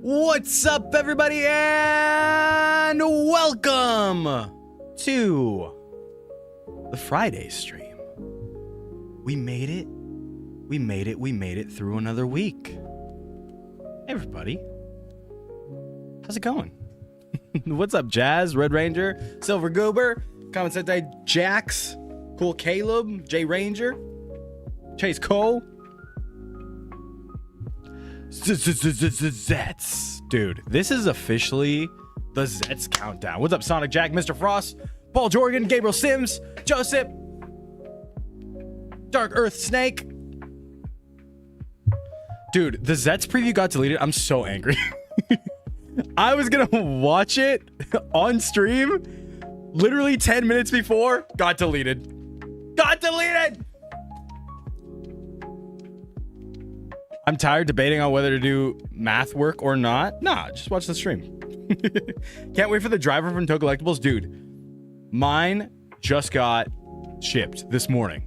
What's up, everybody, and welcome to the Friday stream. We made it. We made it through another week. Hey, everybody. How's it going? What's up, Jazz, Red Ranger, Silver Goober, Common Sentai Jax, Cool Caleb, J Ranger, Chase Cole. ZEZTZ. Dude, this is officially the ZEZTZ countdown. What's up, Sonic Jack, Mr. Frost, Paul Jorgen, Gabriel Sims, Joseph, Dark Earth Snake. Dude, the ZEZTZ preview got deleted. I'm so angry. I was gonna watch it on stream literally 10 minutes before. Got deleted. I'm tired debating on whether to do math work or not. Nah, just watch the stream. Can't wait for the driver from Toe Collectibles. Dude, mine just got shipped this morning,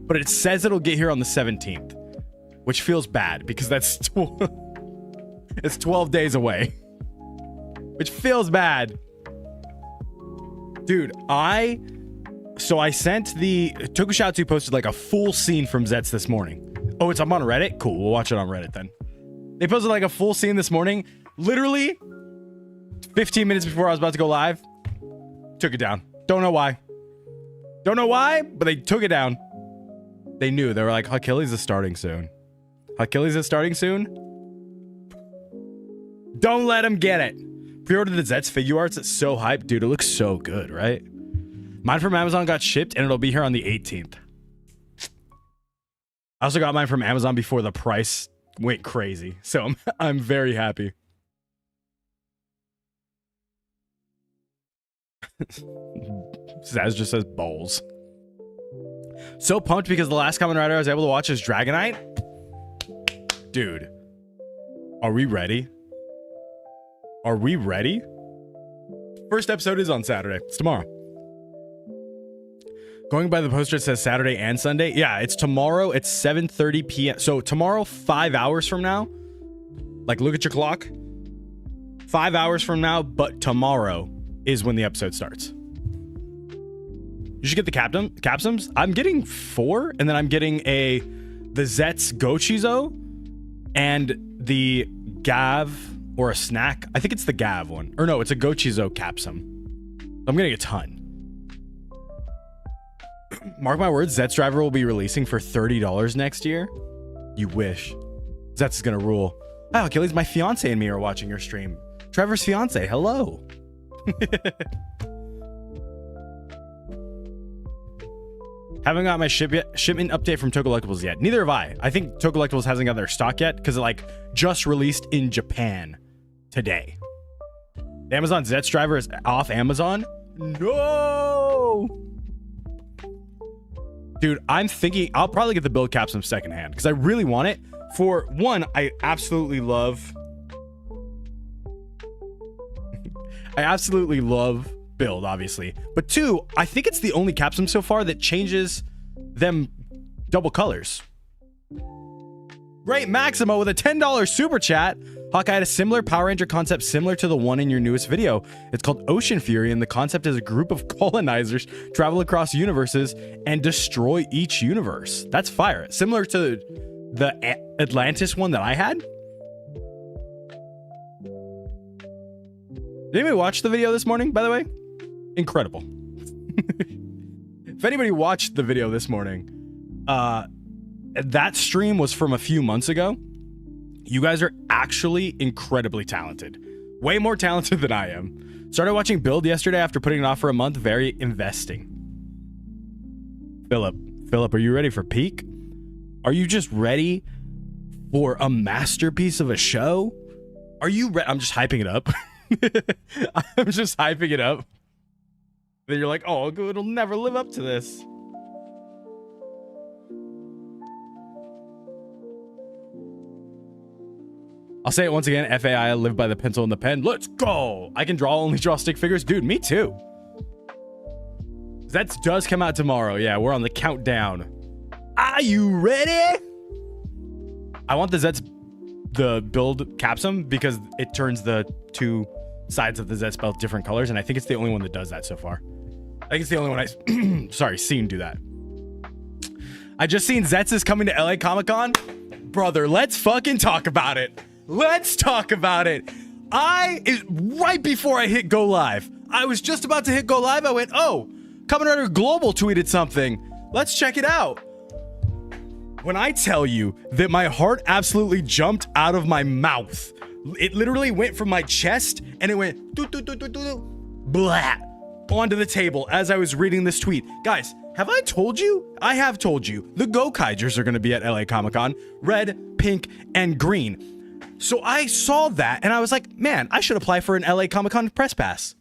but it says it'll get here on the 17th, which feels bad because that's it's 12 days away, which feels bad. Dude, I sent the Tokushatsu posted like a full scene from ZEZTZ this morning. Oh, it's up on Reddit? Cool, we'll watch it on Reddit then. They posted like a full scene this morning. Literally 15 minutes before I was about to go live. Took it down. Don't know why, but they took it down. They knew. They were like, Achilles is starting soon. Don't let him get it. Pre-ordered the ZEZTZ figure arts. It's so hyped. Dude, it looks so good, right? Mine from Amazon got shipped and it'll be here on the 18th. I also got mine from Amazon before the price went crazy. So I'm very happy. Zaz just says bowls. So pumped because the last Kamen Rider I was able to watch is Dragonite. Dude, are we ready? First episode is on Saturday. It's tomorrow. Going by the poster, it says Saturday and Sunday. Yeah, it's tomorrow. It's 7:30 p.m. So tomorrow, 5 hours from now. Like, look at your clock. 5 hours from now, but tomorrow is when the episode starts. You should get the capsums. I'm getting 4, and then I'm getting the ZEZTZ Gochizo and the Gav or a snack. I think it's the Gav one. Or no, it's a Gochizo capsum. I'm getting a ton. Mark my words, ZEZTZ Driver will be releasing for $30 next year. You wish. ZEZTZ is gonna rule. Oh, Achilles, my fiance and me are watching your stream. Trevor's fiance, hello. Haven't got my shipment update from Toe Collectibles yet. Neither have I. I think Toe Collectibles hasn't got their stock yet because it like just released in Japan today. The Amazon ZEZTZ Driver is off Amazon. No. Dude, I'm thinking I'll probably get the build capsum secondhand because I really want it. For one, I absolutely love build, obviously. But two, I think it's the only capsum so far that changes them double colors. Great Maximo with a $10 super chat. Hawkeye had a similar Power Ranger concept similar to the one in your newest video. It's called Ocean Fury, and the concept is a group of colonizers travel across universes and destroy each universe. That's fire. Similar to the Atlantis one that I had. Did anybody watch the video this morning, by the way? Incredible. If anybody watched the video this morning, that stream was from a few months ago. You guys are actually incredibly talented. Way more talented than I am. Started watching Build yesterday after putting it off for a month. Very investing. Philip, are you ready for peak? Are you just ready for a masterpiece of a show? Are you ready? I'm just hyping it up. I'm just hyping it up. Then you're like, oh, it'll never live up to this. I'll say it once again, FAI, live by the pencil and the pen. Let's go! I can only draw stick figures. Dude, me too. ZEZTZ does come out tomorrow. Yeah, we're on the countdown. Are you ready? I want the ZEZTZ the build caps them because it turns the two sides of the ZEZTZ belt different colors, and I think it's the only one that does that so far. I think it's the only one I seen do that. I just seen ZEZTZ is coming to LA Comic-Con. Brother, let's fucking talk about it. Let's talk about it. Right before I hit go live, I was just about to hit go live. I went, oh, Kamen Rider Global tweeted something. Let's check it out. When I tell you that my heart absolutely jumped out of my mouth, it literally went from my chest and it went blah onto the table as I was reading this tweet. Guys, have I told you? I have told you. The Go-Kaijers are going to be at LA Comic-Con. Red, pink, and green. So I saw that and I was like, man, I should apply for an LA Comic-Con press pass.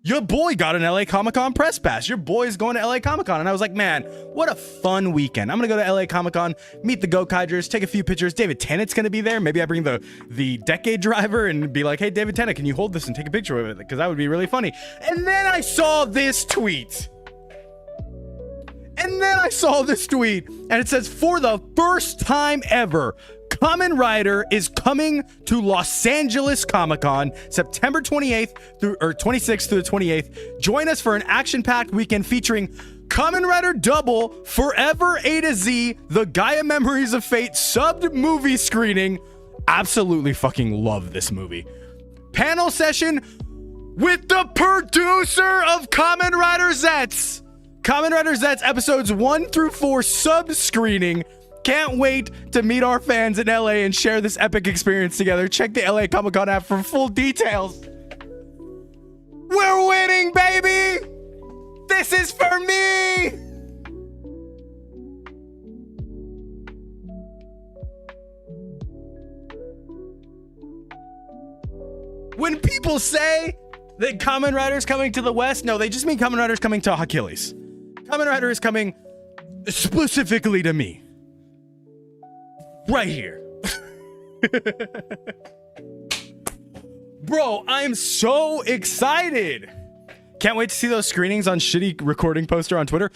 Your boy got an LA Comic-Con press pass. Your boy's going to LA Comic-Con. And I was like, man, what a fun weekend. I'm going to go to LA Comic-Con, meet the Go-Kaijers, take a few pictures. David Tennant's going to be there. Maybe I bring the Decade Driver and be like, hey, David Tennant, can you hold this and take a picture of it? Because that would be really funny. And then I saw this tweet. And it says, for the first time ever, Kamen Rider is coming to Los Angeles Comic-Con September 26th through the 28th. Join us for an action-packed weekend featuring Kamen Rider Double, Forever A to Z, the Gaia Memories of Fate subbed movie screening. Absolutely fucking love this movie. Panel session with the producer of Kamen Rider ZEZTZ. Kamen Rider ZEZTZ episodes 1 through 4 sub screening. Can't wait to meet our fans in LA and share this epic experience together. Check the LA Comic-Con app for full details. We're winning, baby! This is for me! When people say that Kamen Rider's coming to the West, no, they just mean Kamen Rider's coming to Achilles. Kamen Rider is coming specifically to me. Right here. Bro, I'm so excited. Can't wait to see those screenings on shitty recording poster on Twitter.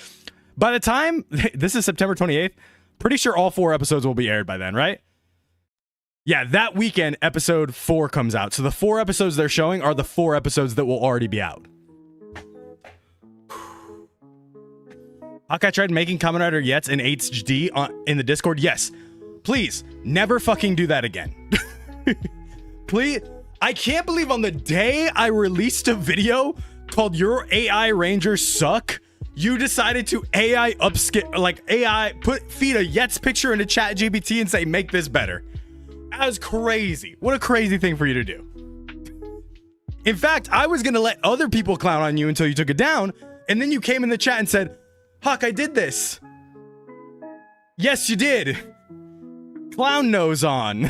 By the time, this is September 28th, pretty sure all 4 episodes will be aired by then, right? Yeah, that weekend, episode 4 comes out. So the 4 episodes they're showing are the 4 episodes that will already be out. Hawkeye tried making Kamen Rider Yets in HD in the Discord. Yes. Please, never fucking do that again. Please. I can't believe on the day I released a video called Your AI Rangers Suck, you decided to AI upscale, like feed a Yets picture into ChatGPT and say, make this better. That was crazy. What a crazy thing for you to do. In fact, I was going to let other people clown on you until you took it down. And then you came in the chat and said, Hawk, I did this. Yes, you did. Clown nose on.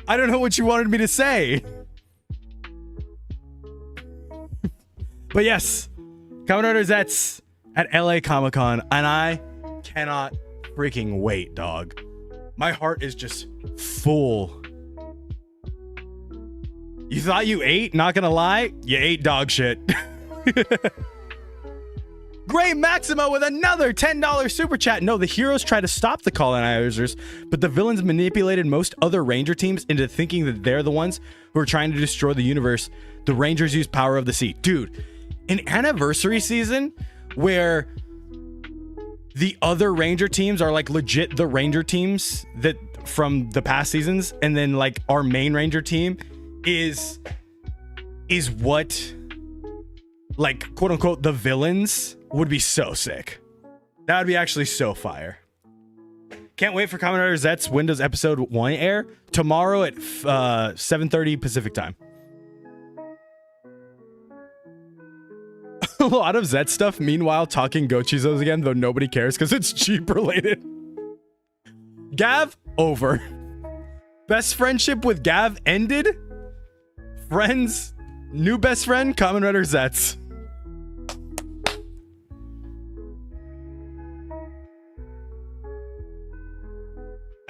I don't know what you wanted me to say. But yes, Kamen Rider ZEZTZ at LA Comic-Con, and I cannot freaking wait, dog. My heart is just full. You thought you ate? Not gonna lie, you ate dog shit. Great Maximo with another $10 super chat. No, the heroes try to stop the colonizers, but the villains manipulated most other ranger teams into thinking that they're the ones who are trying to destroy the universe. The rangers use power of the sea. Dude, an anniversary season where the other ranger teams are like legit the ranger teams that from the past seasons, and then like our main ranger team is what, like, quote unquote, the villains would be so sick. That would be actually so fire. Can't wait for Kamen Rider ZEZTZ Windows episode 1 air tomorrow at 7:30 Pacific time. A lot of ZEZTZ stuff, meanwhile, talking Gochizos again, though nobody cares because it's Jeep related. Gav, over. Best friendship with Gav ended. Friends, new best friend, Kamen Rider ZEZTZ.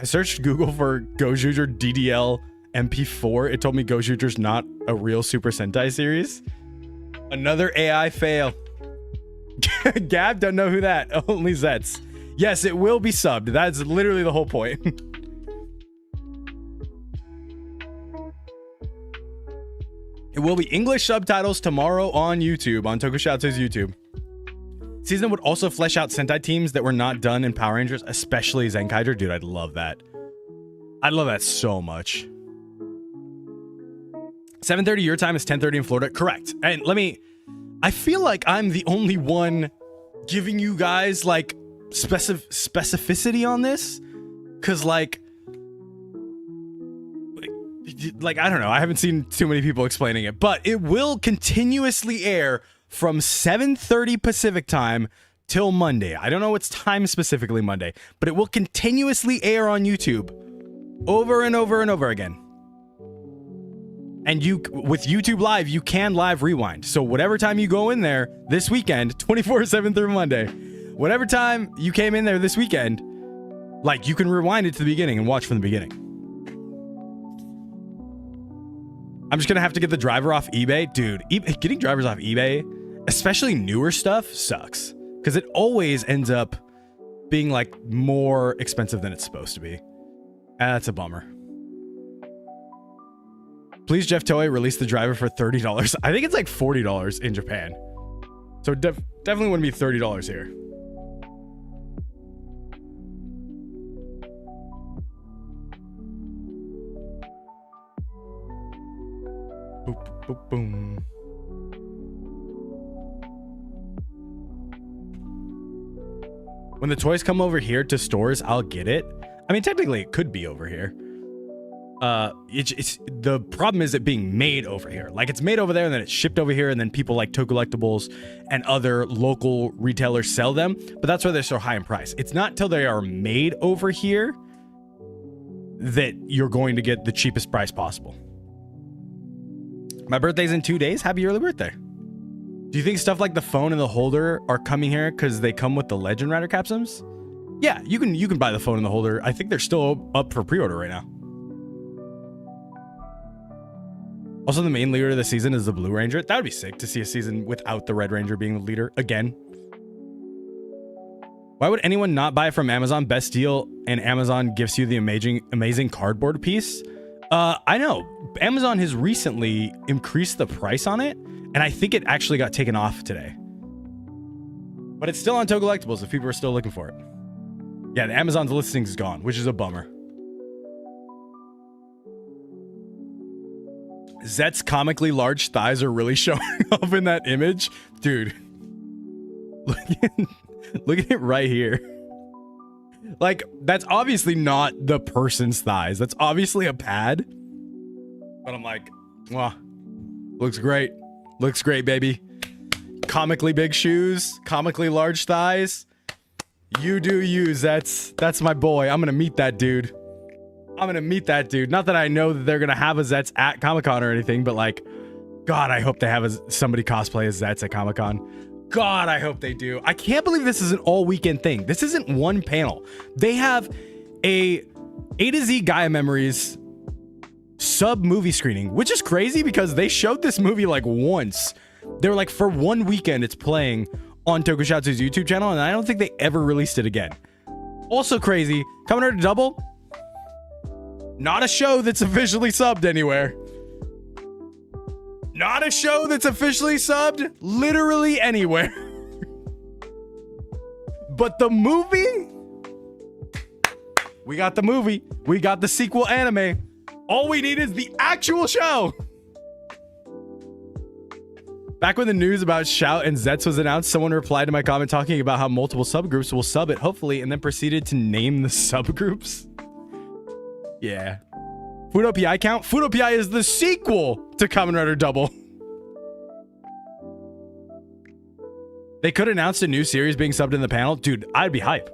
I searched Google for Gojuger DDL MP4. It told me Gojuger's not a real Super Sentai series. Another AI fail. Gab, don't know who that. Only ZEZTZ. Yes, it will be subbed. That's literally the whole point. It will be English subtitles tomorrow on YouTube, on Tokusatsu's YouTube. Season would also flesh out Sentai teams that were not done in Power Rangers, especially Zenkaiger. Dude, I'd love that. I'd love that so much. 7:30 your time is 10:30 in Florida. Correct. And I feel like I'm the only one giving you guys like specificity on this. Cause like I don't know. I haven't seen too many people explaining it, but it will continuously air from 7:30 Pacific time till Monday. I don't know what's time specifically Monday, but it will continuously air on YouTube over and over and over again. And with YouTube Live, you can live rewind. So whatever time you go in there this weekend, 24/7 through Monday, whatever time you came in there this weekend, like you can rewind it to the beginning and watch from the beginning. I'm just going to have to get the driver off eBay. Dude, getting drivers off eBay, especially newer stuff, sucks. Because it always ends up being like more expensive than it's supposed to be. And that's a bummer. Please, Jeff Toei, release the driver for $30. I think it's like $40 in Japan. So definitely wouldn't be $30 here. Boop, boop, boom. When the toys come over here to stores, I'll get it. I mean, technically it could be over here. It's the problem is it being made over here. Like it's made over there and then it's shipped over here and then people like Tokollectibles and other local retailers sell them, but that's why they're so high in price. It's not till they are made over here that you're going to get the cheapest price possible. My birthday's in 2 days. Happy early birthday. Do you think stuff like the phone and the holder are coming here because they come with the Legend Rider capsules? Yeah, you can buy the phone and the holder. I think they're still up for pre-order right now. Also, the main leader of the season is the Blue Ranger. That would be sick to see a season without the Red Ranger being the leader again. Why would anyone not buy it from Amazon? Best deal, and Amazon gives you the amazing cardboard piece. I know. Amazon has recently increased the price on it, and I think it actually got taken off today. But it's still on Tokollectibles if people are still looking for it. Yeah, the Amazon's listing is gone, which is a bummer. ZET's comically large thighs are really showing off in that image. Dude. Look at it right here. Like, that's obviously not the person's thighs. That's obviously a pad. But I'm like, wow. Looks great. Looks great, baby. Comically big shoes. Comically large thighs. You do you, Zets. That's my boy. I'm gonna meet that dude. Not that I know that they're gonna have a Zets at Comic-Con or anything, but like, God, I hope they have somebody cosplay as Zets at Comic-Con. God, I hope they do. I can't believe this is an all-weekend thing. This isn't one panel. They have a to Z Gaia Memories sub-movie screening, which is crazy because they showed this movie like once. They were like, for one weekend, it's playing on Tokusatsu's YouTube channel, and I don't think they ever released it again. Also crazy, Kamen Rider Double, not a show that's officially subbed anywhere. Not a show that's officially subbed literally anywhere. But the movie? We got the movie. We got the sequel anime. All we need is the actual show. Back when the news about Shout and Zets was announced, someone replied to my comment talking about how multiple subgroups will sub it, hopefully, and then proceeded to name the subgroups. Yeah. Fudo PI count? Fudo PI is the sequel to Kamen Rider Double. They could announce a new series being subbed in the panel. Dude, I'd be hype.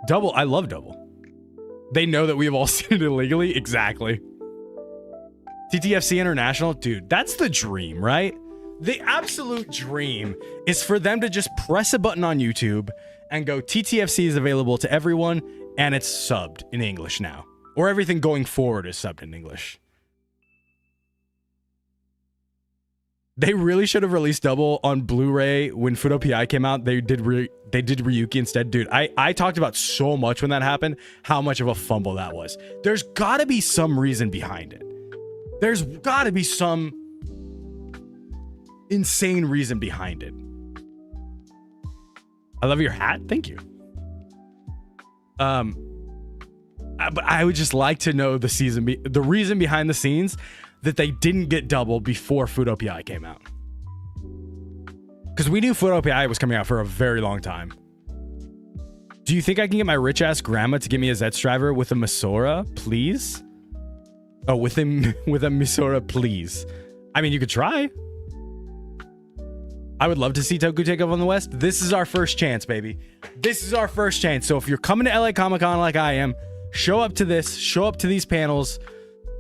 Double, I love Double. They know that we've all seen it illegally. Exactly. TTFC International? Dude, that's the dream, right? The absolute dream is for them to just press a button on YouTube and go, TTFC is available to everyone, and it's subbed in English now. Or everything going forward is subbed in English. They really should have released Double on Blu-ray when Fudo PI came out. They did Ryuki instead. Dude, I talked about so much when that happened, how much of a fumble that was. There's got to be some reason behind it. There's got to be some insane reason behind it. I love your hat. Thank you. But I would just like to know the reason behind the scenes that they didn't get double before Food OPI came out. Because we knew Food OPI was coming out for a very long time. Do you think I can get my rich ass grandma to give me a ZETZ driver with a Misora, please? Oh, with a Misora, please. I mean, you could try. I would love to see Toku take over on the West. This is our first chance, baby. This is our first chance. So if you're coming to LA Comic-Con like I am, show up to this. Show up to these panels.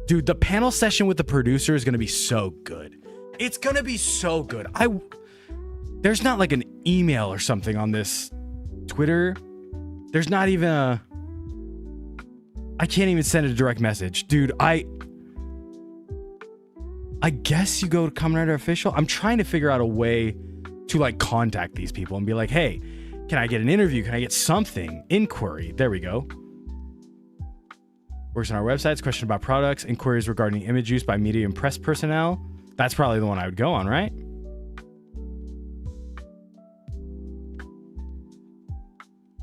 Dude, the panel session with the producer is going to be so good. It's going to be so good. There's not like an email or something on this Twitter. There's not even I can't even send a direct message. Dude, I guess you go to Kamen Rider Official. I'm trying to figure out a way to like contact these people and be like, hey, can I get an interview? Can I get something? Inquiry. There we go. Works on our websites. Question about products. Inquiries regarding image use by media and press personnel. That's probably the one I would go on, right?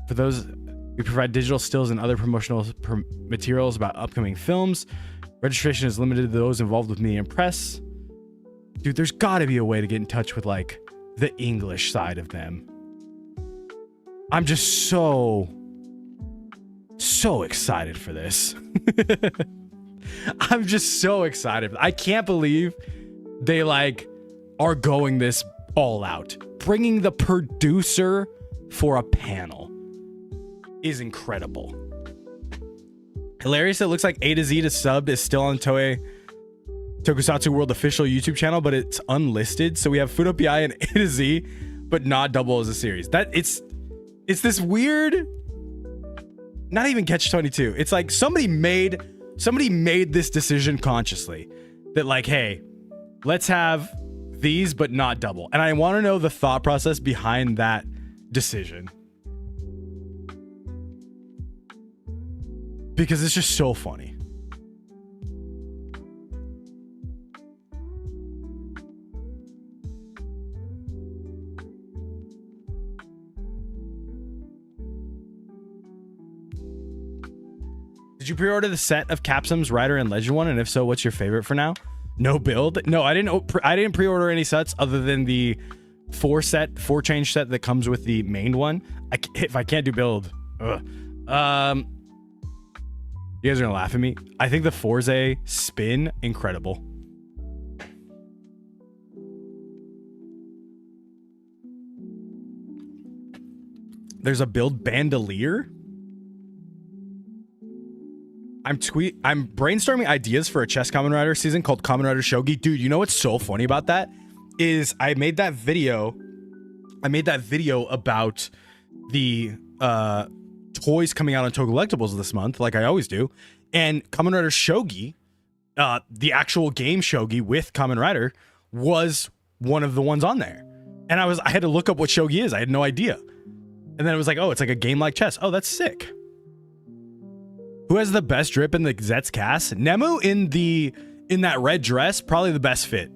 For those, we provide digital stills and other promotional materials about upcoming films. Registration is limited to those involved with media and press. Dude, there's got to be a way to get in touch with like the English side of them. I'm just so excited for this. I'm just so excited. I can't believe they like are going this all out. Bringing the producer for a panel is incredible. Hilarious. It looks like A to Z to sub is still on Toei Tokusatsu World official YouTube channel, but it's unlisted. So we have Food OPI and A to Z, but not double as a series. That it's this weird, not even catch 22. It's like somebody made this decision consciously that like, hey, let's have these, but not double. And I want to know the thought process behind that decision. Because it's just so funny. Did you pre-order the set of Capsum's Rider and Legend one? And if so, what's your favorite for now? No build? No, I didn't pre-order any sets other than the 4 change set that comes with the main one. If I can't do build, you guys are gonna laugh at me. I think the Forze spin, incredible. There's a build bandolier. I'm brainstorming ideas for a chess Kamen Rider season called Kamen Rider Shogi. Dude, you know what's so funny about that? Is I made that video about the toys coming out on Toku Collectibles this month, like I always do. And Kamen Rider Shogi, the actual game Shogi with Kamen Rider, was one of the ones on there. And I had to look up what Shogi is. I had no idea. And then it was like, oh, it's like a game like chess. Oh, that's sick. Who has the best drip in the ZETZ cast? Nemu in that red dress, probably the best fit.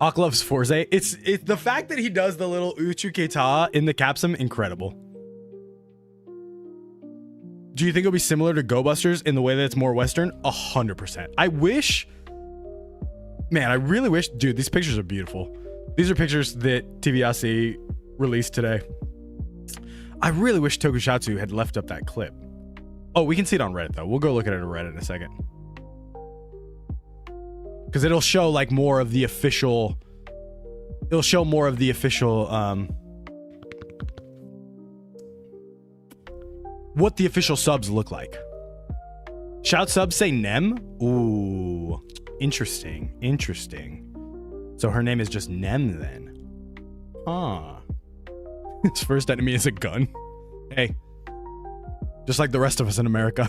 Hawk loves Forze. It's the fact that he does the little Uchu Keita in the Capsum, incredible. Do you think it'll be similar to Go Busters in the way that it's more Western? 100%. I really wish, dude, these pictures are beautiful. These are pictures that TVAC released today. I really wish Tokusatsu had left up that clip. Oh, we can see it on Reddit though. We'll go look at it on Reddit in a second. Because it'll show like more of the official, what the official subs look like. Shout subs say Nem. Ooh, interesting. So her name is just Nem then. Ah. His first enemy is a gun. Hey. Just like the rest of us in America.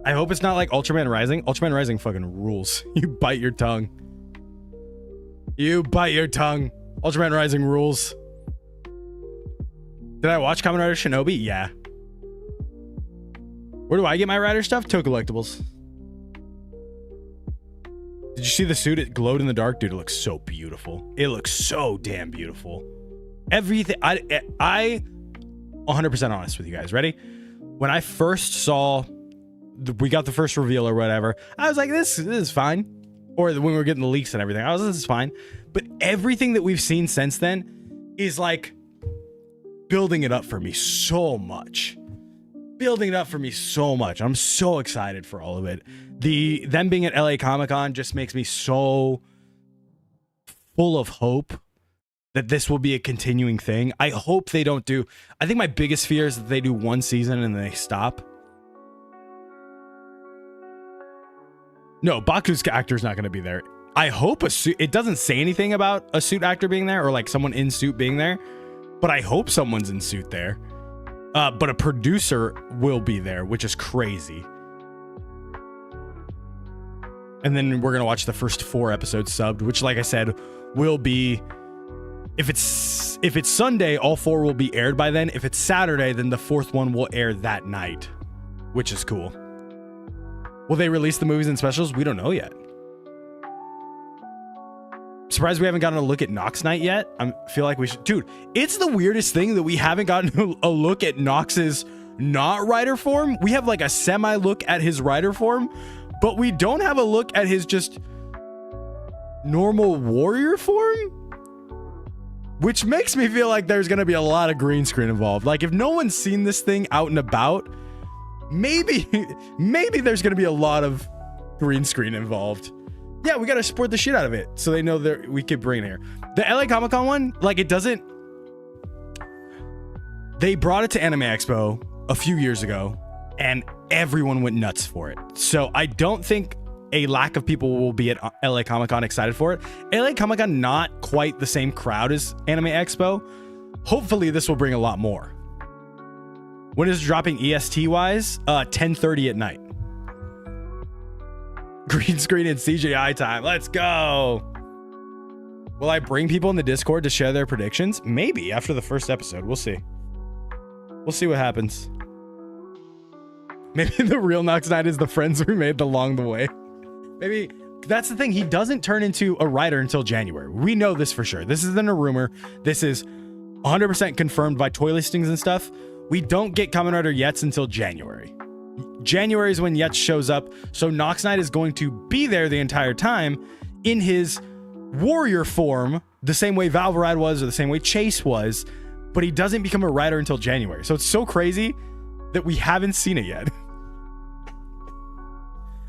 I hope it's not like Ultraman Rising. Ultraman Rising fucking rules. You bite your tongue. Ultraman Rising rules. Did I watch Kamen Rider Shinobi? Yeah. Where do I get my Rider stuff? Toku Collectibles. Did you see the suit? It glowed in the dark. Dude, it looks so beautiful. It looks so damn beautiful. Everything. I 100% honest with you guys. Ready? When I first saw, we got the first reveal or whatever, I was like, this is fine. Or when we were getting the leaks and everything, I was, this is fine. But everything that we've seen since then is like building it up for me so much. Building it up for me so much. I'm so excited for all of it. Them being at LA Comic-Con just makes me so full of hope that this will be a continuing thing. I hope they don't do... I think my biggest fear is that they do one season and then they stop. No, Baku's actor's not going to be there. I hope a suit... It doesn't say anything about a suit actor being there or like someone in suit being there, but I hope someone's in suit there. But a producer will be there, which is crazy. And then we're going to watch the first 4 episodes subbed, which, like I said, will be... If it's Sunday, all 4 will be aired by then. If it's Saturday, then the 4th one will air that night, which is cool. Will they release the movies and specials? We don't know yet. Surprised we haven't gotten a look at Nox Knight yet. I feel like we should. Dude, it's the weirdest thing that we haven't gotten a look at Nox's not rider form. We have like a semi look at his rider form, but we don't have a look at his just normal warrior form, which makes me feel like there's going to be a lot of green screen involved. Like if no one's seen this thing out and about, maybe there's going to be a lot of green screen involved. Yeah, we got to support the shit out of it so they know that we could bring it here. The LA Comic-Con one, like it doesn't... They brought it to Anime Expo a few years ago and everyone went nuts for it. So I don't think a lack of people will be at LA Comic-Con excited for it. LA Comic-Con, not quite the same crowd as Anime Expo. Hopefully this will bring a lot more. When is it dropping EST-wise? 10:30 at night. Green screen and CGI time. Let's go. Will I bring people in the Discord to share their predictions? Maybe after the first episode. We'll see. We'll see what happens. Maybe the real Nox Knight is the friends we made along the way. Maybe that's the thing. He doesn't turn into a writer until January. We know this for sure. This isn't a rumor. This is 100% confirmed by toy listings and stuff. We don't get Kamen Rider Yetz until January. January is when Yetz shows up, so Nox Knight is going to be there the entire time in his warrior form, the same way Valveride was or the same way Chase was, but he doesn't become a rider until January. So it's so crazy that we haven't seen it yet.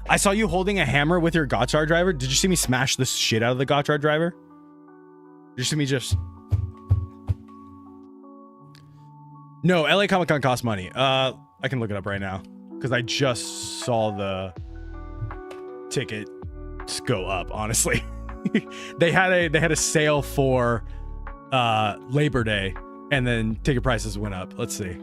I saw you holding a hammer with your Gotchard driver. Did you see me smash the shit out of the Gotchard driver? Did you see me just... No, LA Comic-Con costs money. I can look it up right now because I just saw the tickets go up, honestly. they had a sale for Labor Day and then ticket prices went up. Let's see.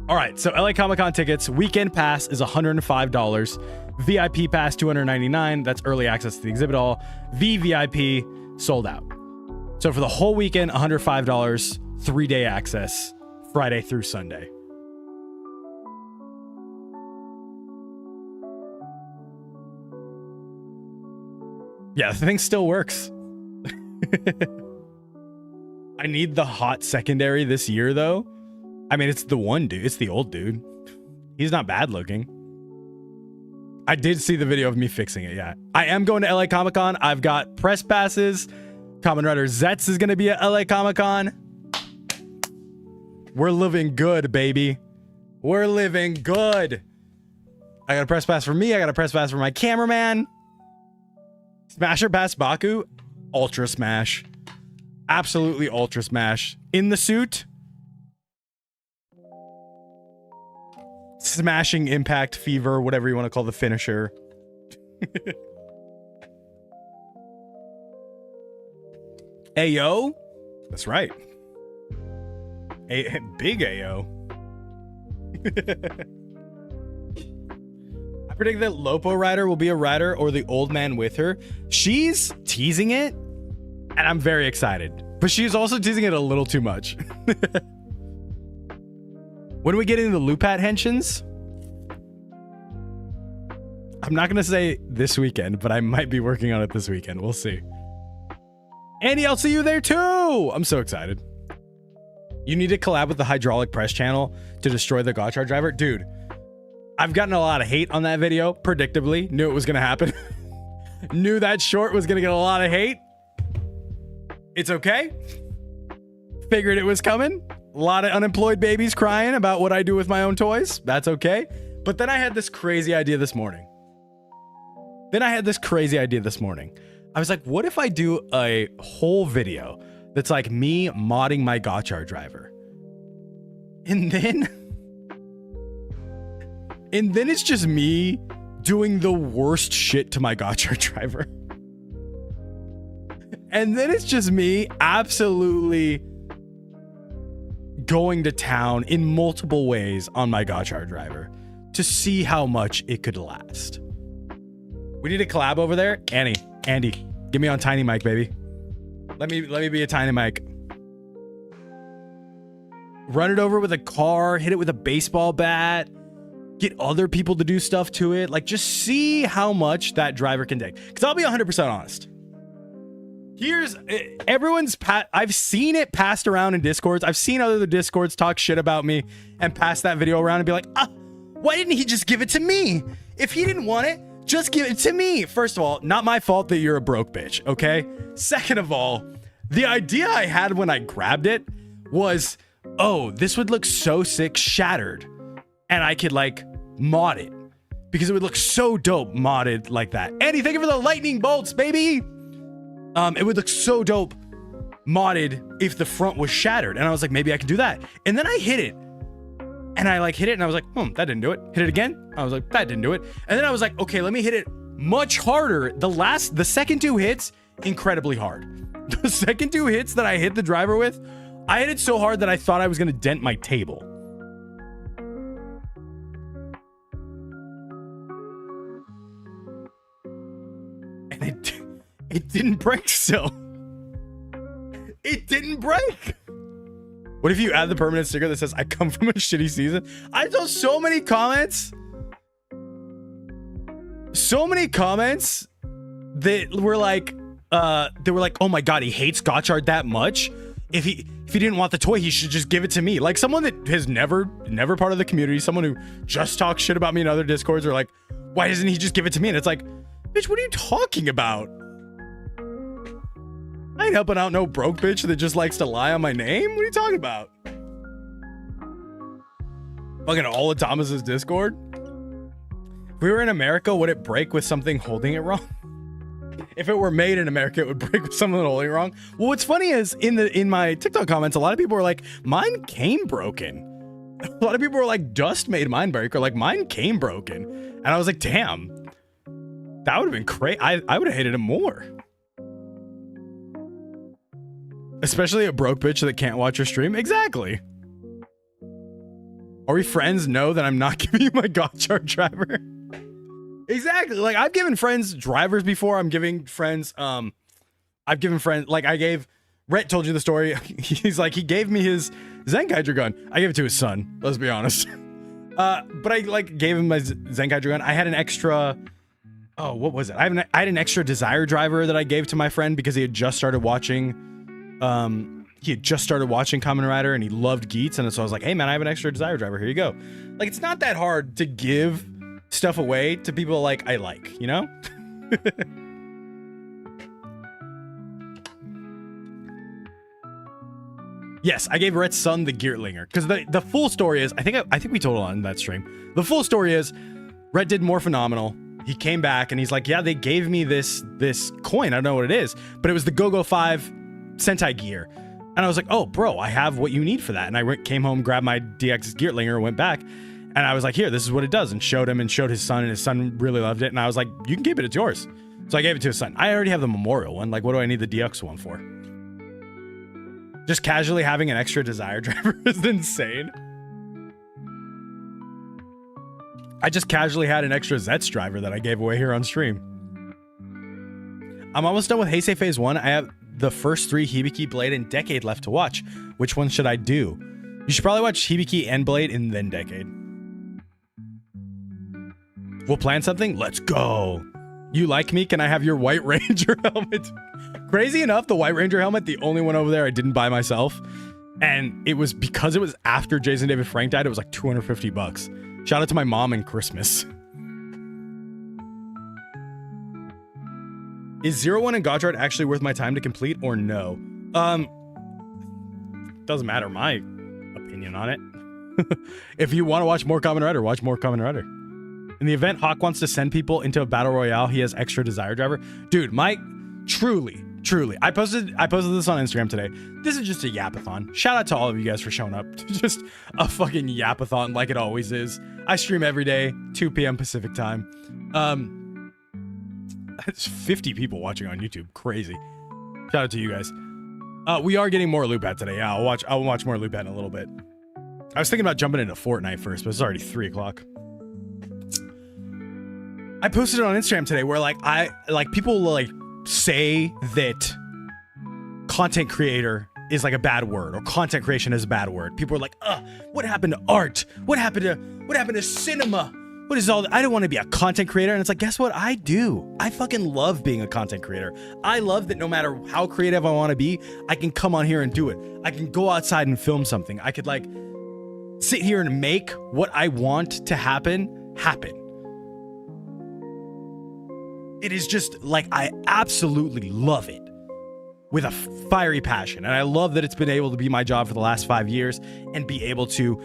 All right, so LA Comic-Con tickets, weekend pass is $105. VIP pass $299. That's early access to the exhibit hall. VVIP sold out. So for the whole weekend, $105, 3-day access, Friday through Sunday. Yeah, the thing still works. I need the hot secondary this year, though. I mean, it's the one dude. It's the old dude. He's not bad looking. I did see the video of me fixing it, yeah. I am going to LA Comic-Con. I've got press passes. Kamen Rider ZEZTZ is going to be at LA Comic-Con. We're living good, baby. We're living good. I got a press pass for me. I got a press pass for my cameraman. Smasher pass Baku. Ultra smash. Absolutely ultra smash. In the suit. Smashing impact fever, whatever you want to call the finisher. Ayo. That's right. Big Ayo. I predict that Lopo Rider will be a rider or the old man with her. She's teasing it, and I'm very excited. But she's also teasing it a little too much. When are we getting the Lupat henshins? I'm not going to say this weekend, but I might be working on it this weekend. We'll see. Andy, I'll see you there too. I'm so excited. You need to collab with the hydraulic press channel to destroy the Gotchard driver. Dude, I've gotten a lot of hate on that video, predictably. Knew it was going to happen. Knew that short was going to get a lot of hate. It's okay. Figured it was coming. A lot of unemployed babies crying about what I do with my own toys. That's okay. But then I had this crazy idea this morning. I was like, what if I do a whole video that's like me modding my Gotchard driver? And then it's just me doing the worst shit to my Gotchard driver. And then it's just me absolutely going to town in multiple ways on my Gotchard driver to see how much it could last. We need a collab over there. Andy, get me on tiny mic, baby. Let me be a tiny mic. Run it over with a car, hit it with a baseball bat, get other people to do stuff to it. Like, just see how much that driver can take. Because I'll be 100% honest. I've seen it passed around in Discords. I've seen other Discords talk shit about me and pass that video around and be like, why didn't he just give it to me? If he didn't want it, just give it to me. First of all, not my fault that you're a broke bitch, okay? Second of all, the idea I had when I grabbed it was, oh, this would look so sick shattered. And I could like mod it because it would look so dope modded like that. Andy, thank you for the lightning bolts, baby. It would look so dope modded if the front was shattered. And I was like, maybe I can do that. And then I hit it. And I like hit it and I was like, that didn't do it. Hit it again. I was like, that didn't do it. And then I was like, okay, let me hit it much harder. The second two hits, incredibly hard. The second two hits that I hit the driver with, I hit it so hard that I thought I was going to dent my table. And it didn't break still. It didn't break. What if you add the permanent sticker that says, I come from a shitty season? I saw so many comments. That were like, oh my God, he hates Gotchard that much. If he didn't want the toy, he should just give it to me. Like someone that has never part of the community, someone who just talks shit about me in other Discords are like, why doesn't he just give it to me? And it's like, bitch, what are you talking about? I ain't helping out no broke bitch that just likes to lie on my name. What are you talking about? Fucking all of Thomas's Discord. If we were in America, would it break with something holding it wrong? If it were made in America, it would break with something holding it wrong. Well, what's funny is in my TikTok comments, a lot of people were like, mine came broken. A lot of people were like, Dust made mine break, or like, mine came broken. And I was like, damn, that would have been crazy. I would have hated it more. Especially a broke bitch that can't watch your stream. Exactly. Are we friends? No, that I'm not giving you my Gotchard driver. Exactly. Like I've given friends drivers before. I've given friends, like I gave, Rhett told you the story. He's like, he gave me his Zenkaiger gun. I gave it to his son. Let's be honest. But I like gave him my Zenkaiger gun. I had an extra, what was it? I had an extra Desire driver that I gave to my friend because he had just started watching Kamen Rider and he loved Geats, and so I was like, hey man, I have an extra Desire driver, here you go. Like, it's not that hard to give stuff away to people like I like, you know? Yes, I gave Rhett's son the Geertlinger because the full story is, I think we told it on that stream. The full story is Rhett did more phenomenal. He came back and he's like, yeah, they gave me this coin. I don't know what it is, but it was the Go-Go 5 Sentai gear. And I was like, oh, bro, I have what you need for that. And I came home, grabbed my DX Geertlinger, went back, and I was like, here, this is what it does, and showed him and showed his son, and his son really loved it. And I was like, you can keep it, it's yours. So I gave it to his son. I already have the Memorial one. Like, what do I need the DX one for? Just casually having an extra Desire driver is insane. I just casually had an extra ZEZTZ driver that I gave away here on stream. I'm almost done with Heisei Phase 1. I have the first 3 Hibiki, Blade, and Decade left to watch. Which one should I do? You should probably watch Hibiki and Blade and then Decade. We'll plan something. Let's go. You like me? Can I have your White Ranger helmet? Crazy enough, the White Ranger helmet, the only one over there I didn't buy myself. And it was because it was after Jason David Frank died, it was like $250. Shout out to my mom and Christmas. Is 01 and Gotchard actually worth my time to complete or no? Doesn't matter my opinion on it. If you want to watch more Kamen Rider, watch more Kamen Rider. In the event Hawk wants to send people into a battle royale, he has extra Desire Driver. Dude, Mike, truly, I posted this on Instagram today. This is just a yapathon. Shout out to all of you guys for showing up. Just a fucking yapathon like it always is. I stream every day, 2 p.m. Pacific time. It's 50 people watching on YouTube. Crazy. Shout out to you guys. We are getting more Loop Bat today. Yeah, I'll watch more Loop Bat in a little bit. I was thinking about jumping into Fortnite first, but it's already 3 o'clock. I posted it on Instagram today where people like say that content creator is like a bad word or content creation is a bad word. People are like, what happened to art? What happened to cinema? What is all that? I don't want to be a content creator. And it's like, guess what? I do. I fucking love being a content creator. I love that no matter how creative I want to be, I can come on here and do it. I can go outside and film something. I could like sit here and make what I want to happen. It is just like, I absolutely love it with a fiery passion. And I love that it's been able to be my job for the last 5 years and be able to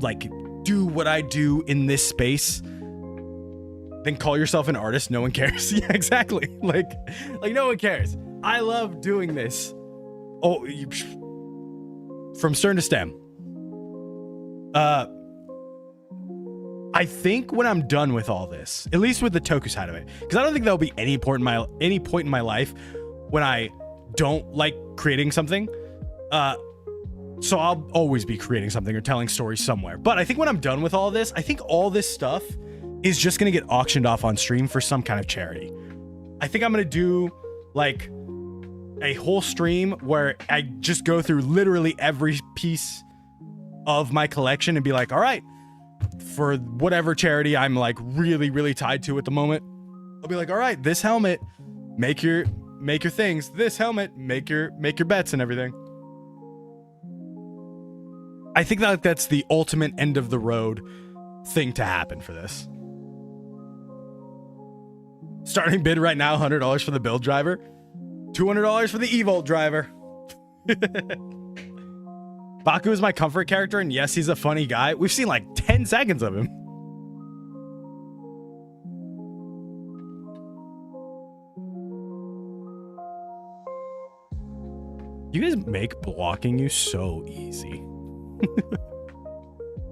like do what I do in this space. Then call yourself an artist. No one cares. Yeah, exactly. Like no one cares. I love doing this. Oh, from stern to stem. I think when I'm done with all this, at least with the Toku side of it, because I don't think there'll be any point in my life when I don't like creating something. So I'll always be creating something or telling stories somewhere. But I think when I'm done with all this, I think all this stuff is just going to get auctioned off on stream for some kind of charity. I think I'm going to do like a whole stream where I just go through literally every piece of my collection and be like, all right, for whatever charity I'm like really, really tied to at the moment, I'll be like, all right, this helmet, make your things. This helmet, make your bets and everything. I think that that's the ultimate end of the road thing to happen for this. Starting bid right now, $100 for the build driver, $200 for the eVolt driver. Baku is my comfort character, and yes, he's a funny guy. We've seen like 10 seconds of him. You guys make blocking you so easy.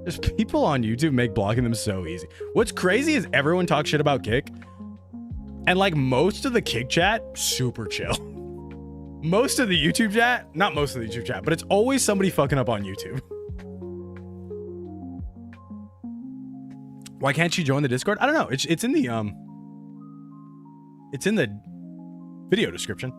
There's people on YouTube make blocking them so easy. What's crazy is everyone talks shit about Kick, and like most of the Kick chat, super chill. Most of the YouTube chat, not most of the YouTube chat, but it's always somebody fucking up on YouTube. Why can't you join the Discord? I don't know. It's in the video description.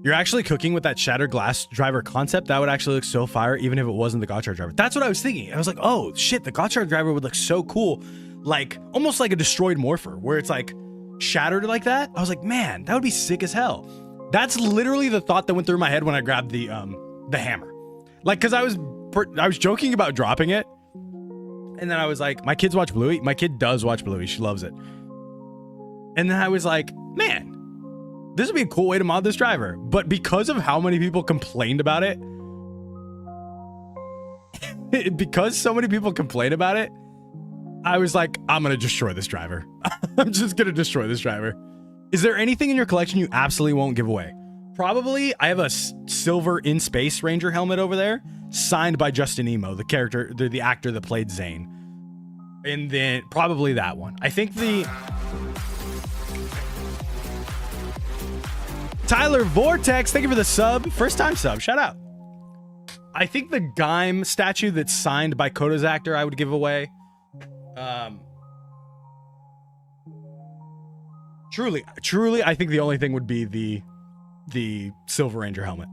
You're actually cooking with that shattered glass driver concept. That would actually look so fire, even if it wasn't the Gotchard driver. That's what I was thinking. I was like, oh shit, the Gotchard driver would look so cool, like almost like a destroyed Morpher, where it's like shattered like that. I was like, man, that would be sick as hell. That's literally the thought that went through my head when I grabbed the hammer. Like, cause I was joking about dropping it, and then I was like, my kids watch Bluey. My kid does watch Bluey. She loves it. And then I was like, man, this would be a cool way to mod this driver. But because of how many people complained about it, because so many people complained about it, I was like, I'm going to destroy this driver. I'm just going to destroy this driver. Is there anything in your collection you absolutely won't give away? Probably. I have a silver in space Ranger helmet over there, signed by Justin Emo, the character, the actor that played Zane. And then probably that one. I think the Tyler Vortex, thank you for the sub. First time sub, shout out. I think the Gaim statue that's signed by Koda's actor I would give away. Truly, I think the only thing would be the Silver Ranger helmet.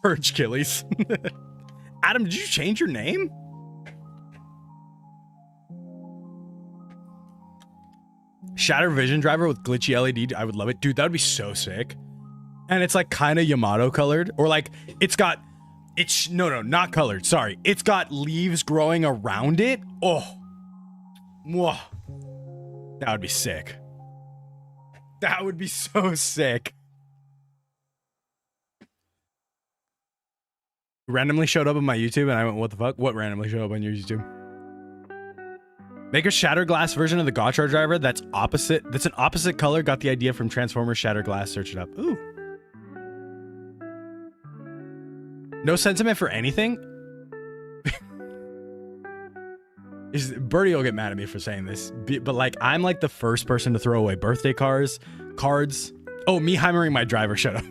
Purge Achilles. Adam, did you change your name? Shatter Vision driver with glitchy LED. I would love it. Dude, that would be so sick. And it's like kind of Yamato colored, or like no, not colored. Sorry. It's got leaves growing around it. Oh, whoa. That would be sick. That would be so sick. Randomly showed up on my YouTube and I went, what the fuck? What randomly showed up on your YouTube? Make a shatter glass version of the Gotchar driver that's an opposite color. Got the idea from Transformers Shatter Glass. Search it up. Ooh. No sentiment for anything? Birdie will get mad at me for saying this, but like I'm like the first person to throw away birthday cards. Oh, me hammering my driver. Shut up.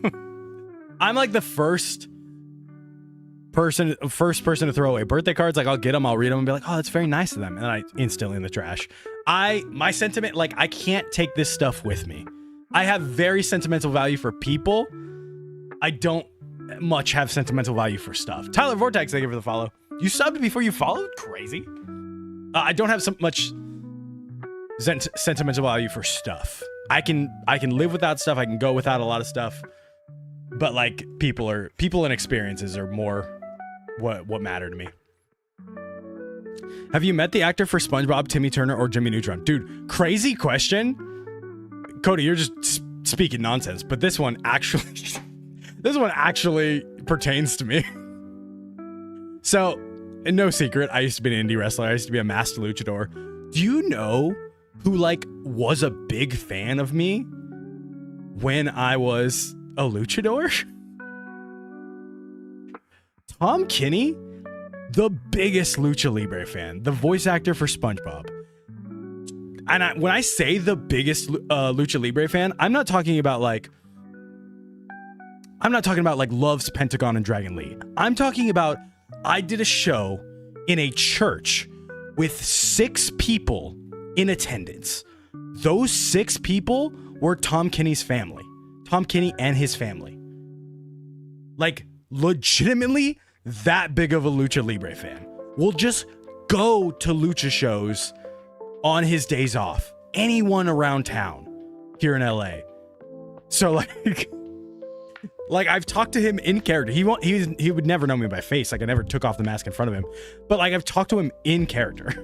I'm like the first person to throw away birthday cards. Like I'll get them, I'll read them and be like, oh, that's very nice of them, and then I instantly in the trash. My sentiment, like I can't take this stuff with me. I have very sentimental value for people. I don't much have sentimental value for stuff. Tyler Vortex, thank you for the follow. You subbed before you followed? Crazy. I don't have so much sentimental value for stuff. I can live without stuff. I can go without a lot of stuff. But like people and experiences are more what matter to me. Have you met the actor for SpongeBob, Timmy Turner, or Jimmy Neutron? Dude, crazy question. Cody, you're just speaking nonsense, but this one actually pertains to me. So, no secret, I used to be an indie wrestler. I used to be a master luchador. Do you know who like was a big fan of me when I was a luchador? Tom Kinney, the biggest Lucha Libre fan, the voice actor for SpongeBob. And when I say the biggest Lucha Libre fan, I'm not talking about like loves Pentagon and Dragon Lee. I'm talking about I did a show in a church with 6 people in attendance. Those 6 people were Tom Kinney's family. Tom Kinney and his family. Like, legitimately that big of a Lucha Libre fan. Will just go to Lucha shows on his days off. Anyone around town here in LA. So like I've talked to him in character. He would never know me by face. Like I never took off the mask in front of him. But like I've talked to him in character.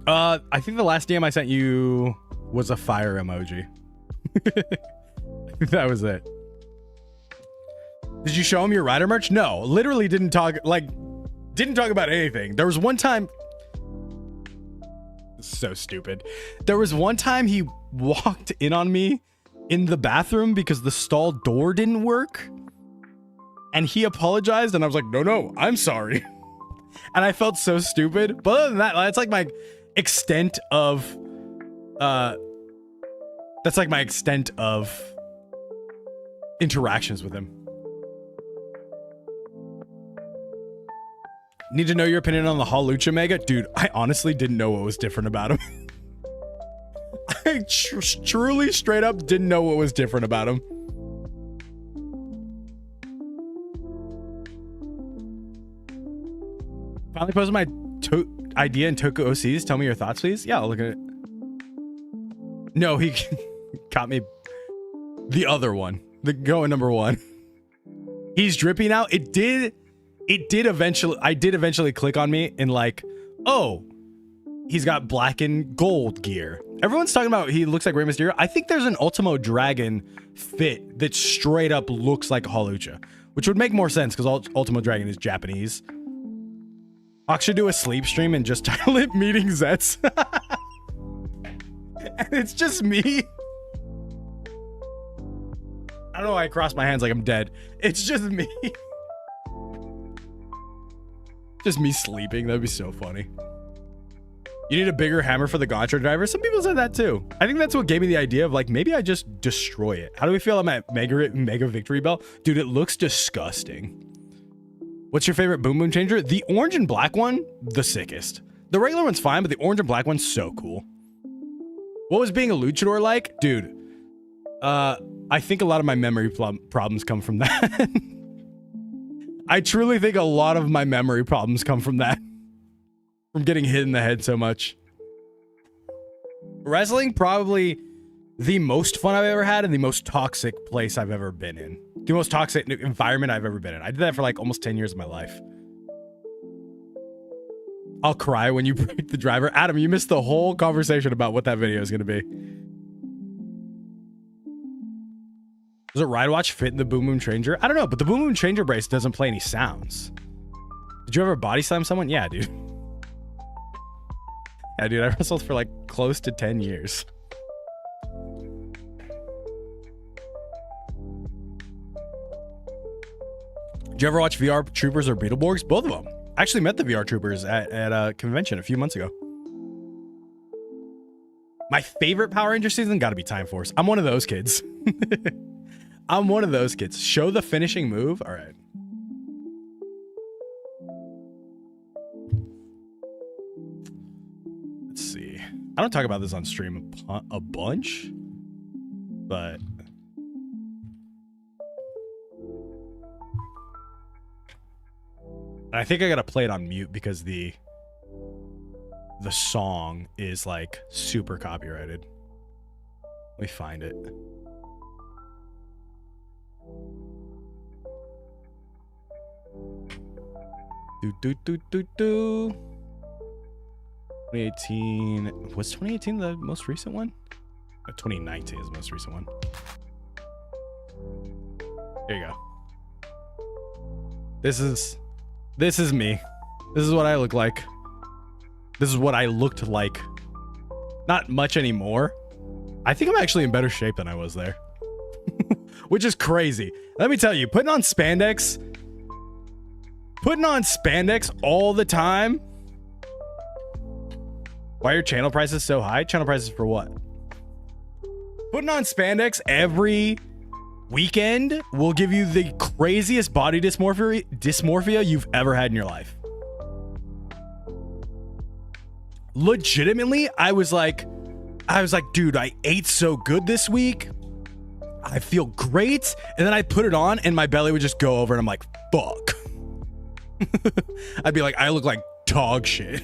I think the last DM I sent you was a fire emoji. I think that was it. Did you show him your rider merch? No, literally didn't talk about anything. There was one time. So stupid. There was one time he walked in on me in the bathroom because the stall door didn't work. And he apologized and I was like, no, I'm sorry. And I felt so stupid. But other than that, that's like my extent of interactions with him. Need to know your opinion on the Hall Lucha Mega? Dude, I honestly didn't know what was different about him. I truly straight up didn't know what was different about him. Finally posted my idea in Toku OCs. Tell me your thoughts, please. Yeah, I'll look at it. No, he caught me. The other one. The going number 1. He's drippy now. I did eventually click on me and like, oh, he's got black and gold gear. Everyone's talking about he looks like Rey Mysterio. I think there's an Ultimo Dragon fit that straight up looks like Halucha, which would make more sense because Ultimo Dragon is Japanese. Hawk should do a sleep stream and just title it Meeting ZEZTZ. And it's just me. I don't know why I crossed my hands like I'm dead. It's just me. Just me sleeping. That'd be so funny. You need a bigger hammer for the Gotcha driver. Some people said that too. I think that's what gave me the idea of like, maybe I just destroy it. How do we feel about Mega Victory Bell? Dude, it looks disgusting. What's your favorite Boom Boom Changer? The orange and black one, the sickest. The regular one's fine, but the orange and black one's so cool. What was being a luchador like? Dude, I think a lot of my memory problems come from that. I truly think a lot of my memory problems come from that. From getting hit in the head so much. Wrestling, probably the most fun I've ever had and the most toxic place I've ever been in. The most toxic environment I've ever been in. I did that for like almost 10 years of my life. I'll cry when you break the driver. Adam, you missed the whole conversation about what that video is going to be. Does a ride watch fit in the Boom Boom Changer? I don't know, but the Boom Boom Changer brace doesn't play any sounds. Did you ever body slam someone? Yeah, dude. Yeah, dude, I wrestled for like close to 10 years. Did you ever watch VR Troopers or Beetleborgs? Both of them. I actually met the VR Troopers at a convention a few months ago. My favorite Power Ranger season got to be Time Force. I'm one of those kids. I'm one of those kids. Show the finishing move. All right. Let's see. I don't talk about this on stream a bunch, but I think I gotta play it on mute because the song is like super copyrighted. Let me find it. Do 2018. Was 2018 the most recent one? 2019 is the most recent one. There you go. This is me. This is what I look like. This is what I looked like. Not much anymore. I think I'm actually in better shape than I was there. Which is crazy. Let me tell you, putting on spandex all the time. Why are your channel prices so high? Channel prices for what? Putting on spandex every weekend will give you the craziest body dysmorphia you've ever had in your life. Legitimately, I was like, dude, I ate so good this week. I feel great. And then I put it on and my belly would just go over and I'm like, fuck. I'd be like, I look like dog shit.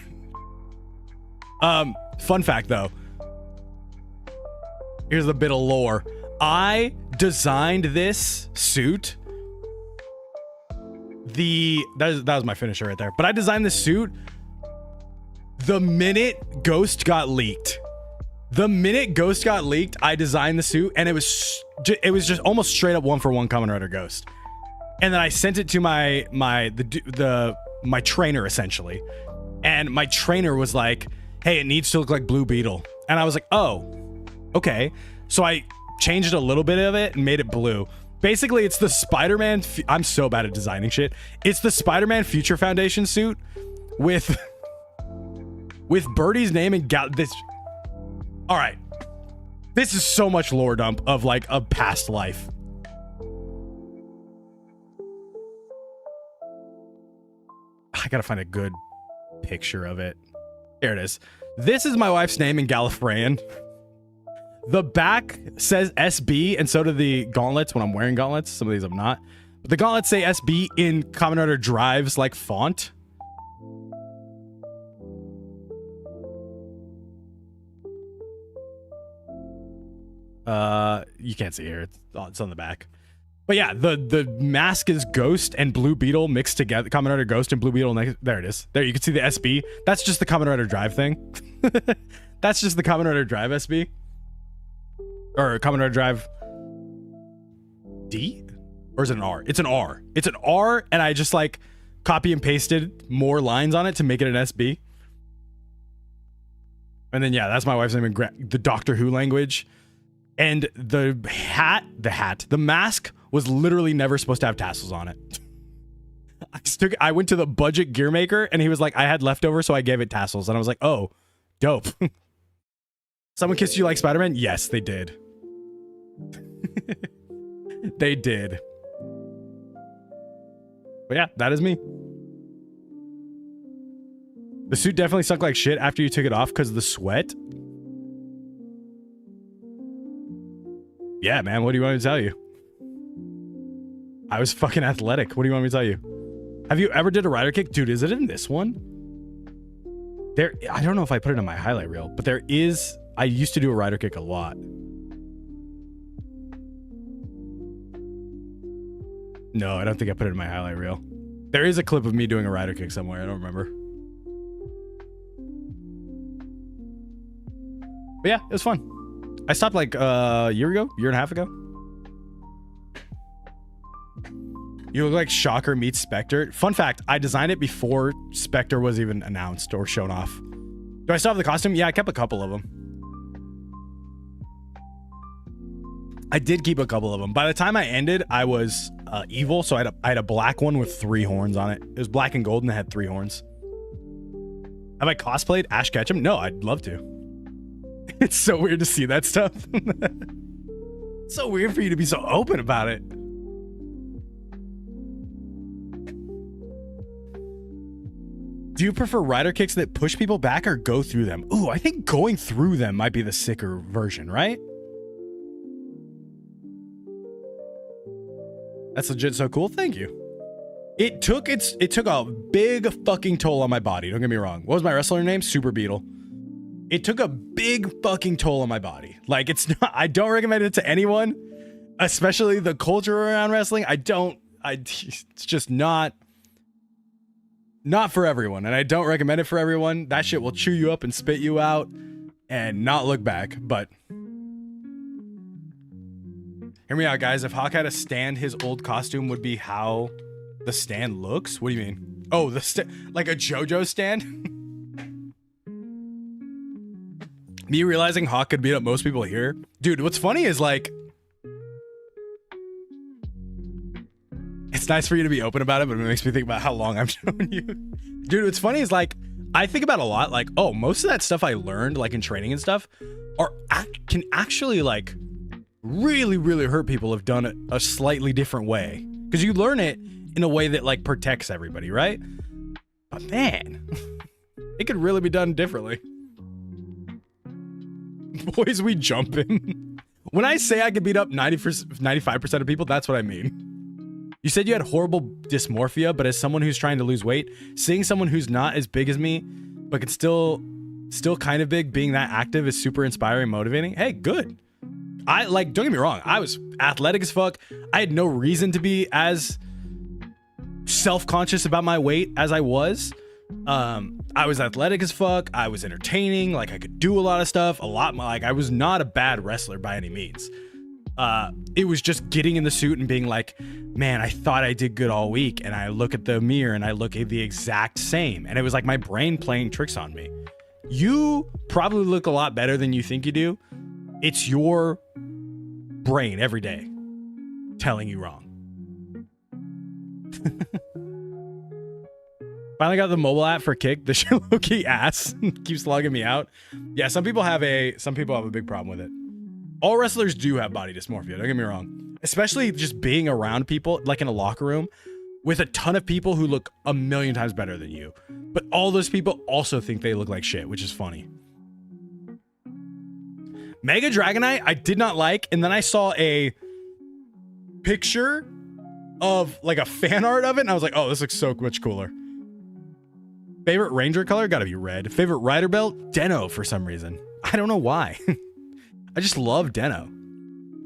Fun fact though. Here's a bit of lore. I designed this suit. That was my finisher right there. But I designed this suit the minute Ghost got leaked. The minute Ghost got leaked, I designed the suit, and it was just almost straight up 1-for-1 Kamen Rider Ghost. And then I sent it to my trainer essentially, and my trainer was like, "Hey, it needs to look like Blue Beetle," and I was like, "Oh, okay." So I changed a little bit of it and made it blue. Basically, it's the Spider-Man. I'm so bad at designing shit. It's the Spider-Man Future Foundation suit with Birdie's name and this. All right, this is so much lore dump of like a past life. I gotta find a good picture of it. Here it is. This is my wife's name in Gallifreyan. The back says SB, and so do the gauntlets when I'm wearing gauntlets. Some of these I'm not. But the gauntlets say SB in Kamen Rider Drive's like font. You can't see here. It's on the back. But yeah, the mask is Ghost and Blue Beetle mixed together. Kamen Rider Ghost and Blue Beetle. There it is. There, you can see the SB. That's just the Kamen Rider Drive thing. That's just the Kamen Rider Drive SB. Or Kamen Rider Drive D? Or is it an R? It's an R. It's an R, and I just like copy and pasted more lines on it to make it an SB. And then yeah, that's my wife's name in the Doctor Who language. And the mask was literally never supposed to have tassels on it. I went to the budget gear maker and he was like, I had leftovers, so I gave it tassels. And I was like, oh, dope. Someone kissed you like Spider-Man? Yes, they did. They did. But yeah, that is me. The suit definitely sunk like shit after you took it off because of the sweat. Yeah, man, what do you want me to tell you? I was fucking athletic. What do you want me to tell you? Have you ever did a rider kick? Dude, is it in this one? I don't know if I put it in my highlight reel, but there is, I used to do a rider kick a lot. No, I don't think I put it in my highlight reel. There is a clip of me doing a rider kick somewhere. I don't remember. But yeah, it was fun. I stopped like a year and a half ago. You look like Shocker meets Spectre. Fun fact, I designed it before Spectre was even announced or shown off. Do I still have the costume? Yeah, I kept a couple of them. I did keep a couple of them. By the time I ended, I was evil, so I had a black one with 3 horns on it. It was black and gold and it had 3 horns. Have I cosplayed Ash Ketchum? No, I'd love to. It's so weird to see that stuff. It's so weird for you to be so open about it. Do you prefer rider kicks that push people back or go through them? Ooh, I think going through them might be the sicker version, right? That's legit so cool. Thank you. It took a big fucking toll on my body. Don't get me wrong. What was my wrestler name? Super Beetle. It took a big fucking toll on my body. Like, it's not, I don't recommend it to anyone, especially the culture around wrestling. It's just not for everyone. And I don't recommend it for everyone. That shit will chew you up and spit you out and not look back. But hear me out, guys. If Hawk had a stand, his old costume would be how the stand looks. What do you mean? Oh, like a JoJo stand? Me realizing Hawk could beat up most people here. Dude, what's funny is like, it's nice for you to be open about it, but it makes me think about how long I'm showing you. Dude, what's funny is like, I think about a lot, like, oh, most of that stuff I learned like in training and stuff can actually like really, really hurt people if done a slightly different way. Because you learn it in a way that like protects everybody, right? But man, it could really be done differently. Boys, we jumping. When I say I could beat up 95% of people, that's what I mean. You said you had horrible dysmorphia, but as someone who's trying to lose weight, seeing someone who's not as big as me, but can still kind of big, being that active is super inspiring and motivating. Hey, good. Don't get me wrong. I was athletic as fuck. I had no reason to be as self-conscious about my weight as I was. I was athletic as fuck. I was entertaining. Like, I could do a lot of stuff. Like, I was not a bad wrestler by any means. It was just getting in the suit and being like, man, I thought I did good all week. And I look at the mirror and I look at the exact same. And it was like my brain playing tricks on me. You probably look a lot better than you think you do. It's your brain every day telling you wrong. Finally got the mobile app for Kick. The shit low-key ass keeps logging me out. Yeah, some people have a big problem with it. All wrestlers do have body dysmorphia, don't get me wrong. Especially just being around people, like in a locker room, with a ton of people who look a million times better than you. But all those people also think they look like shit, which is funny. Mega Dragonite, I did not like, and then I saw a picture of like a fan art of it, and I was like, oh, this looks so much cooler. Favorite Ranger color? Gotta be red. Favorite rider belt? Deno for some reason. I don't know why. I just love Deno.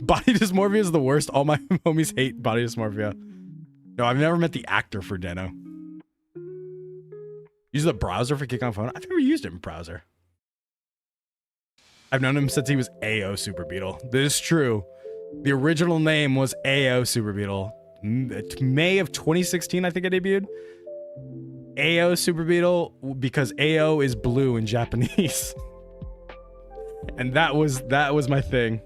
Body dysmorphia is the worst. All my homies hate body dysmorphia. No, I've never met the actor for Deno. Use the browser for Kick on phone? I've never used it in browser. I've known him since he was AO Super Beetle. This is true. The original name was AO Super Beetle. May of 2016, I think I debuted. AO Super Beetle, because AO is blue in Japanese. And that was my thing.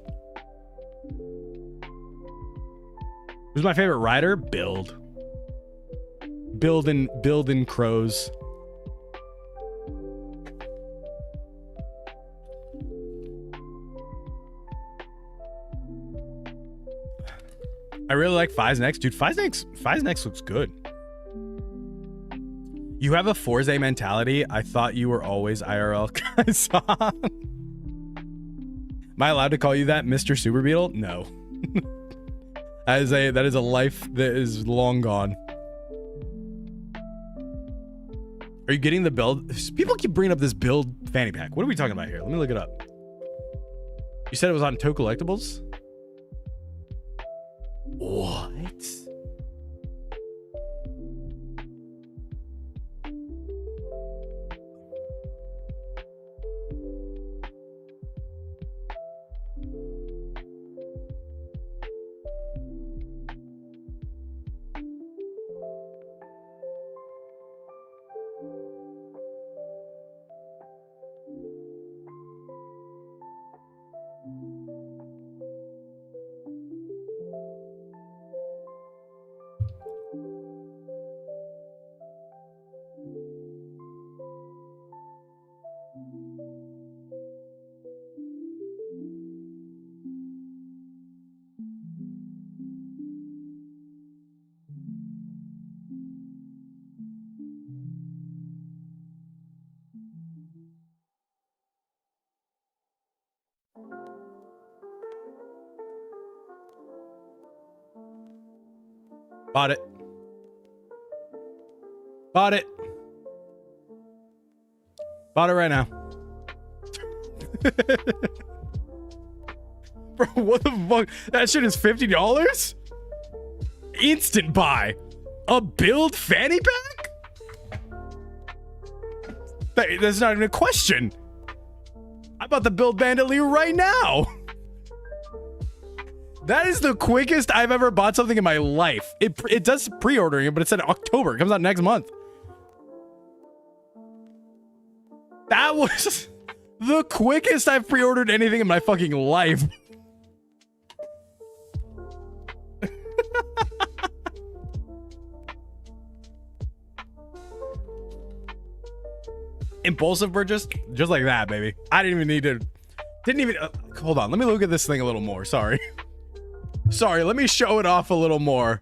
Who's my favorite rider? Build in crows. I really like Fi's Next. Dude, Fi's Next looks good. You have a Forze mentality. I thought you were always IRL. Am I allowed to call you that, Mr. Super Beetle? No. That is a life that is long gone. Are you getting the build? People keep bringing up this build fanny pack. What are we talking about here? Let me look it up. You said it was on Toe Collectibles? What? Bought it. Bought it. Bought it right now. Bro, what the fuck? That shit is $50? Instant buy. A build fanny pack? That's not even a question. I'm about to build Bandit Liu right now. That is the quickest I've ever bought something in my life. It does pre-ordering it, but it said October. It comes out next month. That was the quickest I've pre-ordered anything in my fucking life. Impulsive purchase, just like that, baby. I didn't even need to. Didn't even. Hold on. Let me look at this thing a little more. Sorry. Sorry. Let me show it off a little more.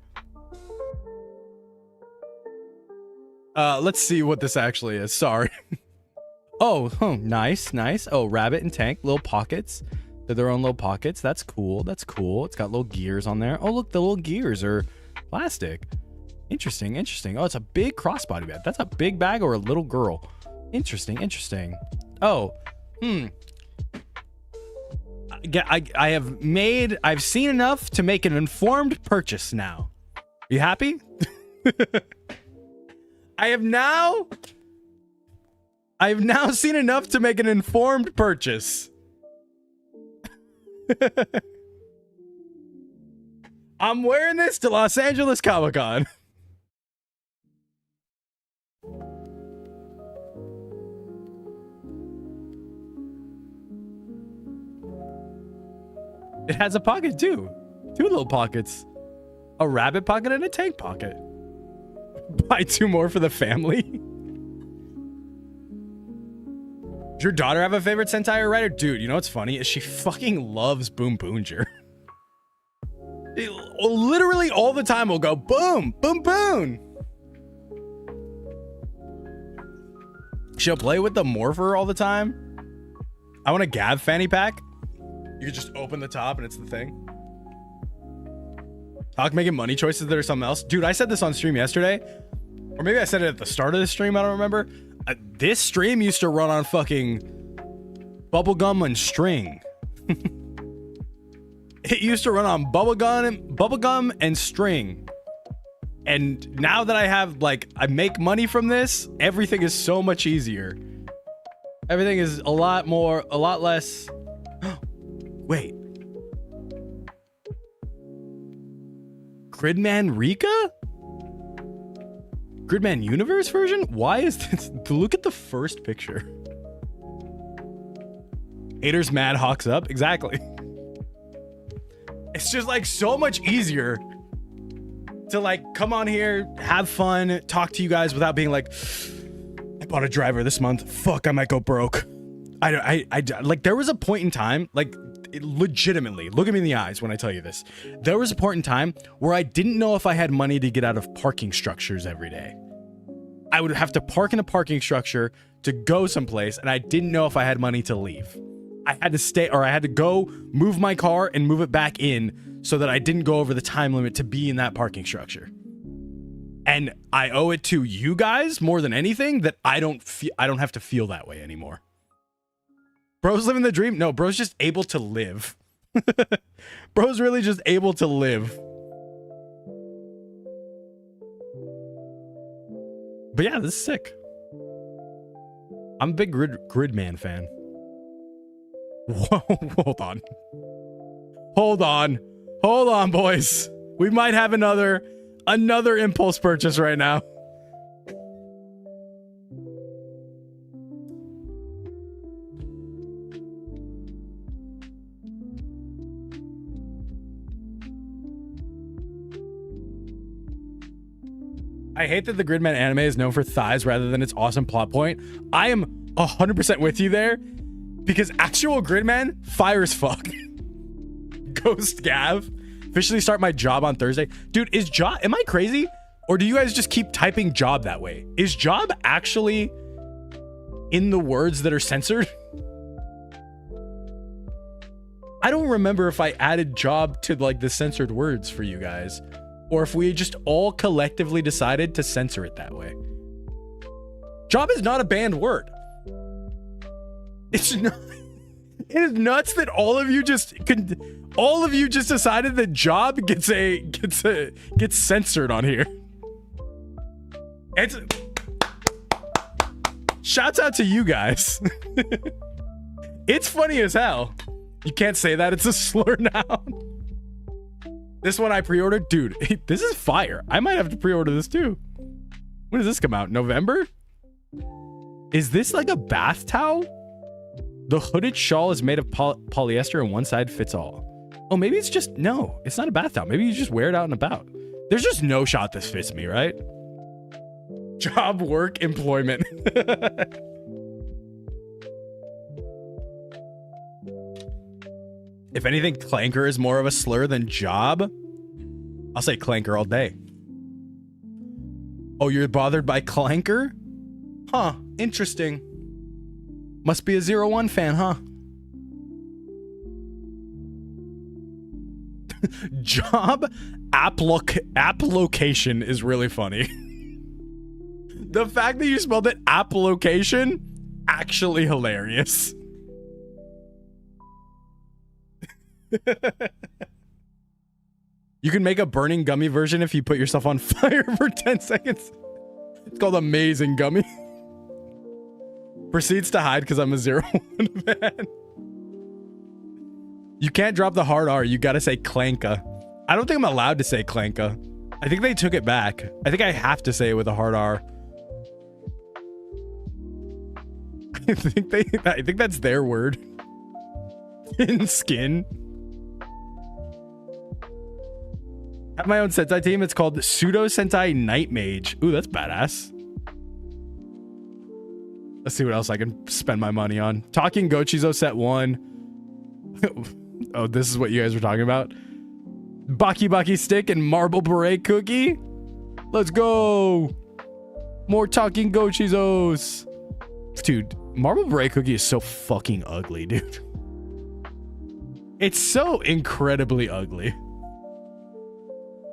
Let's see what this actually is. Sorry. Oh, nice, nice. Oh, rabbit and tank, little pockets. They're their own little pockets. That's cool. That's cool. It's got little gears on there. Oh, look, the little gears are plastic. Interesting, interesting. Oh, it's a big crossbody bag. That's a big bag or a little girl. Interesting, interesting. Oh, I've seen enough to make an informed purchase now. You happy? I've now seen enough to make an informed purchase. I'm wearing this to Los Angeles Comic-Con. It has a pocket too. Two little pockets. A rabbit pocket and a tank pocket. Buy two more for the family. Does your daughter have a favorite Sentai or writer? Dude, you know what's funny? Is she fucking loves Boom Boonjer. Literally all the time will go boom, boom, boom. She'll play with the Morpher all the time. I want a Gav fanny pack. You could just open the top and it's the thing. Talk making money choices that are something else. Dude, I said this on stream yesterday. Or maybe I said it at the start of the stream. I don't remember. This stream used to run on fucking bubblegum and string. It used to run on bubblegum and string. And now that I have, like, I make money from this, everything is so much easier. Everything is a lot less. Wait. Gridman Rika? Gridman Universe version? Why is this? Look at the first picture. Haters mad, hawks up. Exactly. It's just like so much easier to like come on here, have fun, talk to you guys without being like, I bought a driver this month. Fuck, I might go broke. I like there was a point in time, like legitimately, look at me in the eyes when I tell you this. There was a point in time where I didn't know if I had money to get out of parking structures every day. I would have to park in a parking structure to go someplace, and I didn't know if I had money to leave. I had to stay, or I had to go move my car and move it back in so that I didn't go over the time limit to be in that parking structure. And I owe it to you guys more than anything that I don't have to feel that way anymore. Bro's living the dream. No, bro's just able to live. Bro's really just able to live. But yeah, this is sick. I'm a big Gridman fan. Whoa, hold on. Hold on, boys. We might have another impulse purchase right now. I hate that the Gridman anime is known for thighs rather than its awesome plot point. I am 100% with you there, because actual Gridman, fire as fuck. Ghost Gav. Officially start my job on Thursday. Dude, am I crazy? Or do you guys just keep typing job that way? Is job actually in the words that are censored? I don't remember if I added job to like the censored words for you guys, or if we just all collectively decided to censor it that way. Job is not a banned word. It's not. It is nuts that all of you just decided that job gets censored on here. It's shouts out to you guys. It's funny as hell. You can't say that, it's a slur now. This one I pre-ordered. Dude, this is fire. I might have to pre-order this too. When does this come out? November? Is this like a bath towel? The hooded shawl is made of polyester and one side fits all. Oh, maybe it's just, no, it's not a bath towel. Maybe you just wear it out and about. There's just no shot this fits me, right? Job, work, employment. If anything, clanker is more of a slur than job. I'll say clanker all day. Oh, you're bothered by clanker? Huh, interesting. Must be a 01 fan, huh? Job app location is really funny. The fact that you spelled it app location, actually hilarious. You can make a burning gummy version if you put yourself on fire for 10 seconds. It's called Amazing Gummy. Proceeds to hide because I'm a 01 fan. You can't drop the hard R. You gotta say clanka. I don't think I'm allowed to say clanka. I think they took it back. I think I have to say it with a hard R. I think that's their word. In skin. I have my own Sentai team. It's called Pseudo Sentai Night Mage. Ooh, that's badass. Let's see what else I can spend my money on. Talking Gochizo set 1. Oh, this is what you guys were talking about. Baki Baki stick and marble beret cookie. Let's go. More Talking Gochizos. Dude, marble beret cookie is so fucking ugly, dude. It's so incredibly ugly.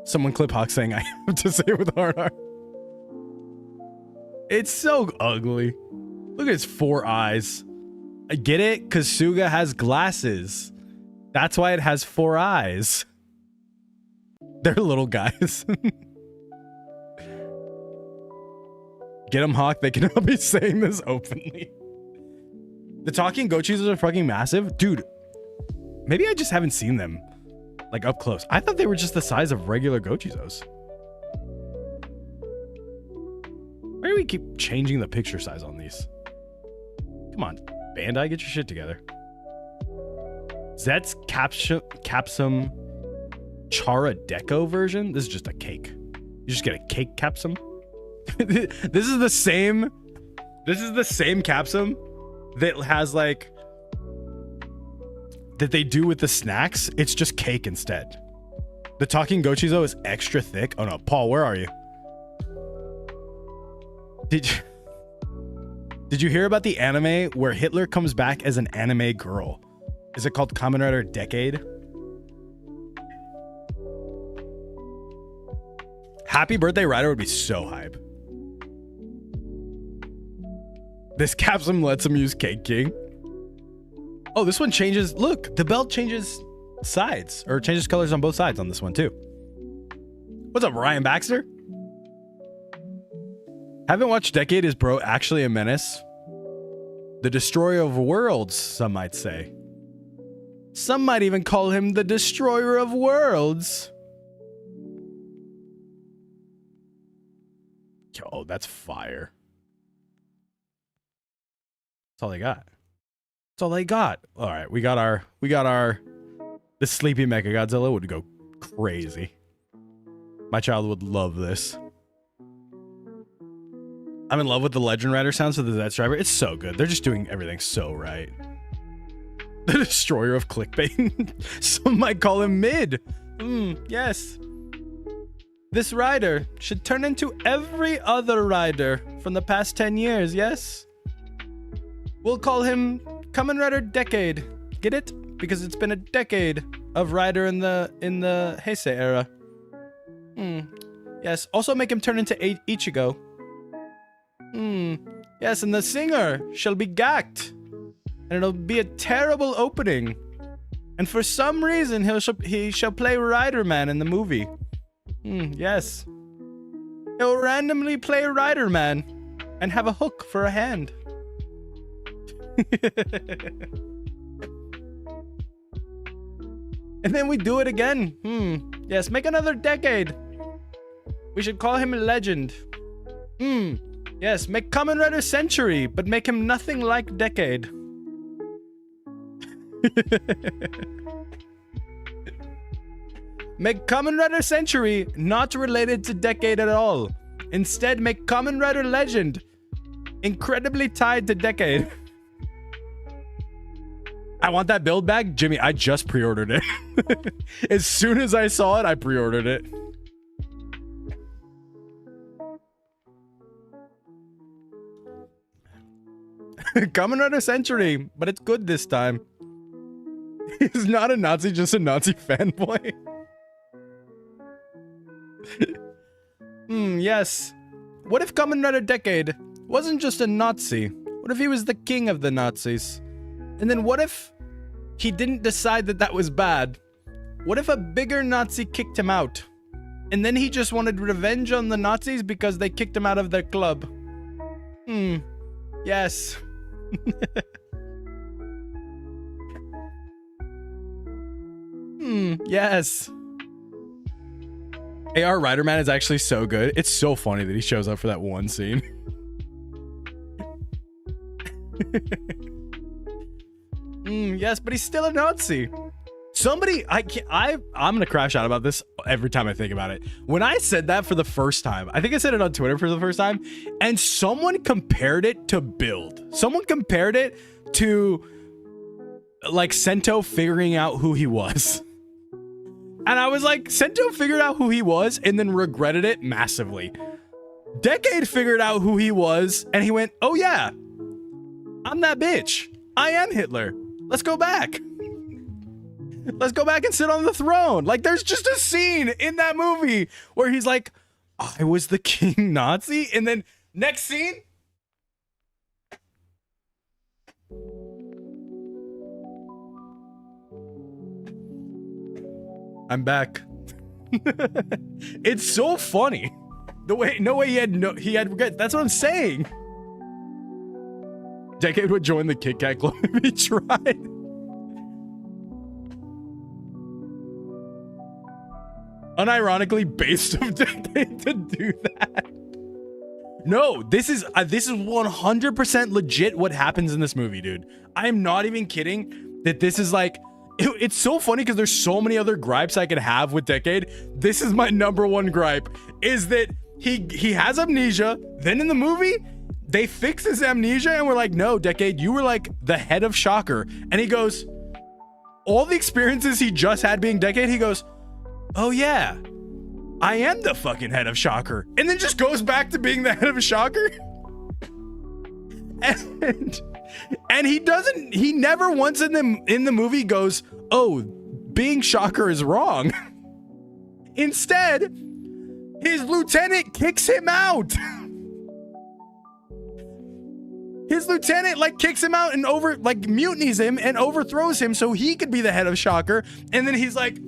Someone clip Hawk saying I have to say it with hard R. It's so ugly. Look at his 4 eyes. I get it, because Suga has glasses. That's why it has 4 eyes. They're little guys. Get them, Hawk. They cannot be saying this openly. The Talking Gochizos are fucking massive. Dude, maybe I just haven't seen them like up close. I thought they were just the size of regular Gochizos. Why do we keep changing the picture size on these? Come on, Bandai, get your shit together. ZEZTZ Capsum Chara Deco version. This is just a cake. You just get a cake capsum. This is the same capsum that has like that they do with the snacks. It's just cake instead. The Talking Gochizo is extra thick. Oh no, Paul, where are you? Did you hear about the anime where Hitler comes back as an anime girl? Is it called Kamen Rider Decade? Happy Birthday Rider would be so hype. This caps him, lets him use Cake King. Oh, this one changes. Look, the belt changes sides, or changes colors on both sides on this one too. What's up, Ryan Baxter? Haven't watched Decade. Is bro actually a menace? The destroyer of worlds, some might say. Some might even call him the destroyer of worlds. Yo, that's fire. That's all they got. That's all they got. All right, we got our the Sleepy Mechagodzilla would go crazy. My child would love this. I'm in love with the Legend Rider sounds of the ZEZTZ driver. It's so good. They're just doing everything so right. The destroyer of clickbait. Some might call him mid. Yes. This rider should turn into every other rider from the past 10 years, yes? We'll call him Kamen Rider Decade. Get it? Because it's been a decade of rider in the Heisei era. Yes. Also make him turn into Ichigo. Yes, and the singer shall be Gacked. And it'll be a terrible opening. And for some reason, he shall play Rider Man in the movie. Yes. He'll randomly play Rider Man and have a hook for a hand. And then we do it again. Yes, make another Decade. We should call him a legend. Yes, make Kamen Rider Century, but make him nothing like Decade. Make Kamen Rider Century not related to Decade at all. Instead, make Kamen Rider Legend incredibly tied to Decade. I want that build bag. Jimmy, I just pre-ordered it. As soon as I saw it, I pre-ordered it. Kamen Rider Century, but it's good this time. He's not a Nazi, just a Nazi fanboy. Yes. What if Kamen Rider Decade wasn't just a Nazi? What if he was the king of the Nazis? And then what if he didn't decide that that was bad? What if a bigger Nazi kicked him out? And then he just wanted revenge on the Nazis because they kicked him out of their club? Yes. Yes. AR Riderman is actually so good. It's so funny that he shows up for that one scene. Yes, but he's still a Nazi. Somebody, I'm gonna crash out about this every time I think about it. When I said that for the first time, I think I said it on Twitter for the first time, and someone compared it to Build. Someone compared it to like Sento figuring out who he was. And I was like, Sento figured out who he was and then regretted it massively. Decade figured out who he was and he went, oh yeah, I'm that bitch. I am Hitler. Let's go back. Let's go back and sit on the throne. Like, there's just a scene in that movie where he's like, I was the king Nazi. And then next scene. I'm back. It's so funny. The way, no way he had regrets. That's what I'm saying. Decade would join the Kit Kat Club if he tried. Unironically based of Decade to do that. No, this is 100% legit what happens in this movie, dude. I'm not even kidding that this is like, it's so funny because there's so many other gripes I could have with Decade. This is my number one gripe, is that he has amnesia. Then in the movie, they fix his amnesia and we're like, no, Decade, you were like the head of Shocker. And he goes, all the experiences he just had being Decade, he goes, oh yeah, I am the fucking head of Shocker. And then just goes back to being the head of Shocker. And he never once in the movie goes, oh, being Shocker is wrong. Instead, His lieutenant kicks him out. His lieutenant like kicks him out and mutinies him and overthrows him so he could be the head of Shocker. And then he's like,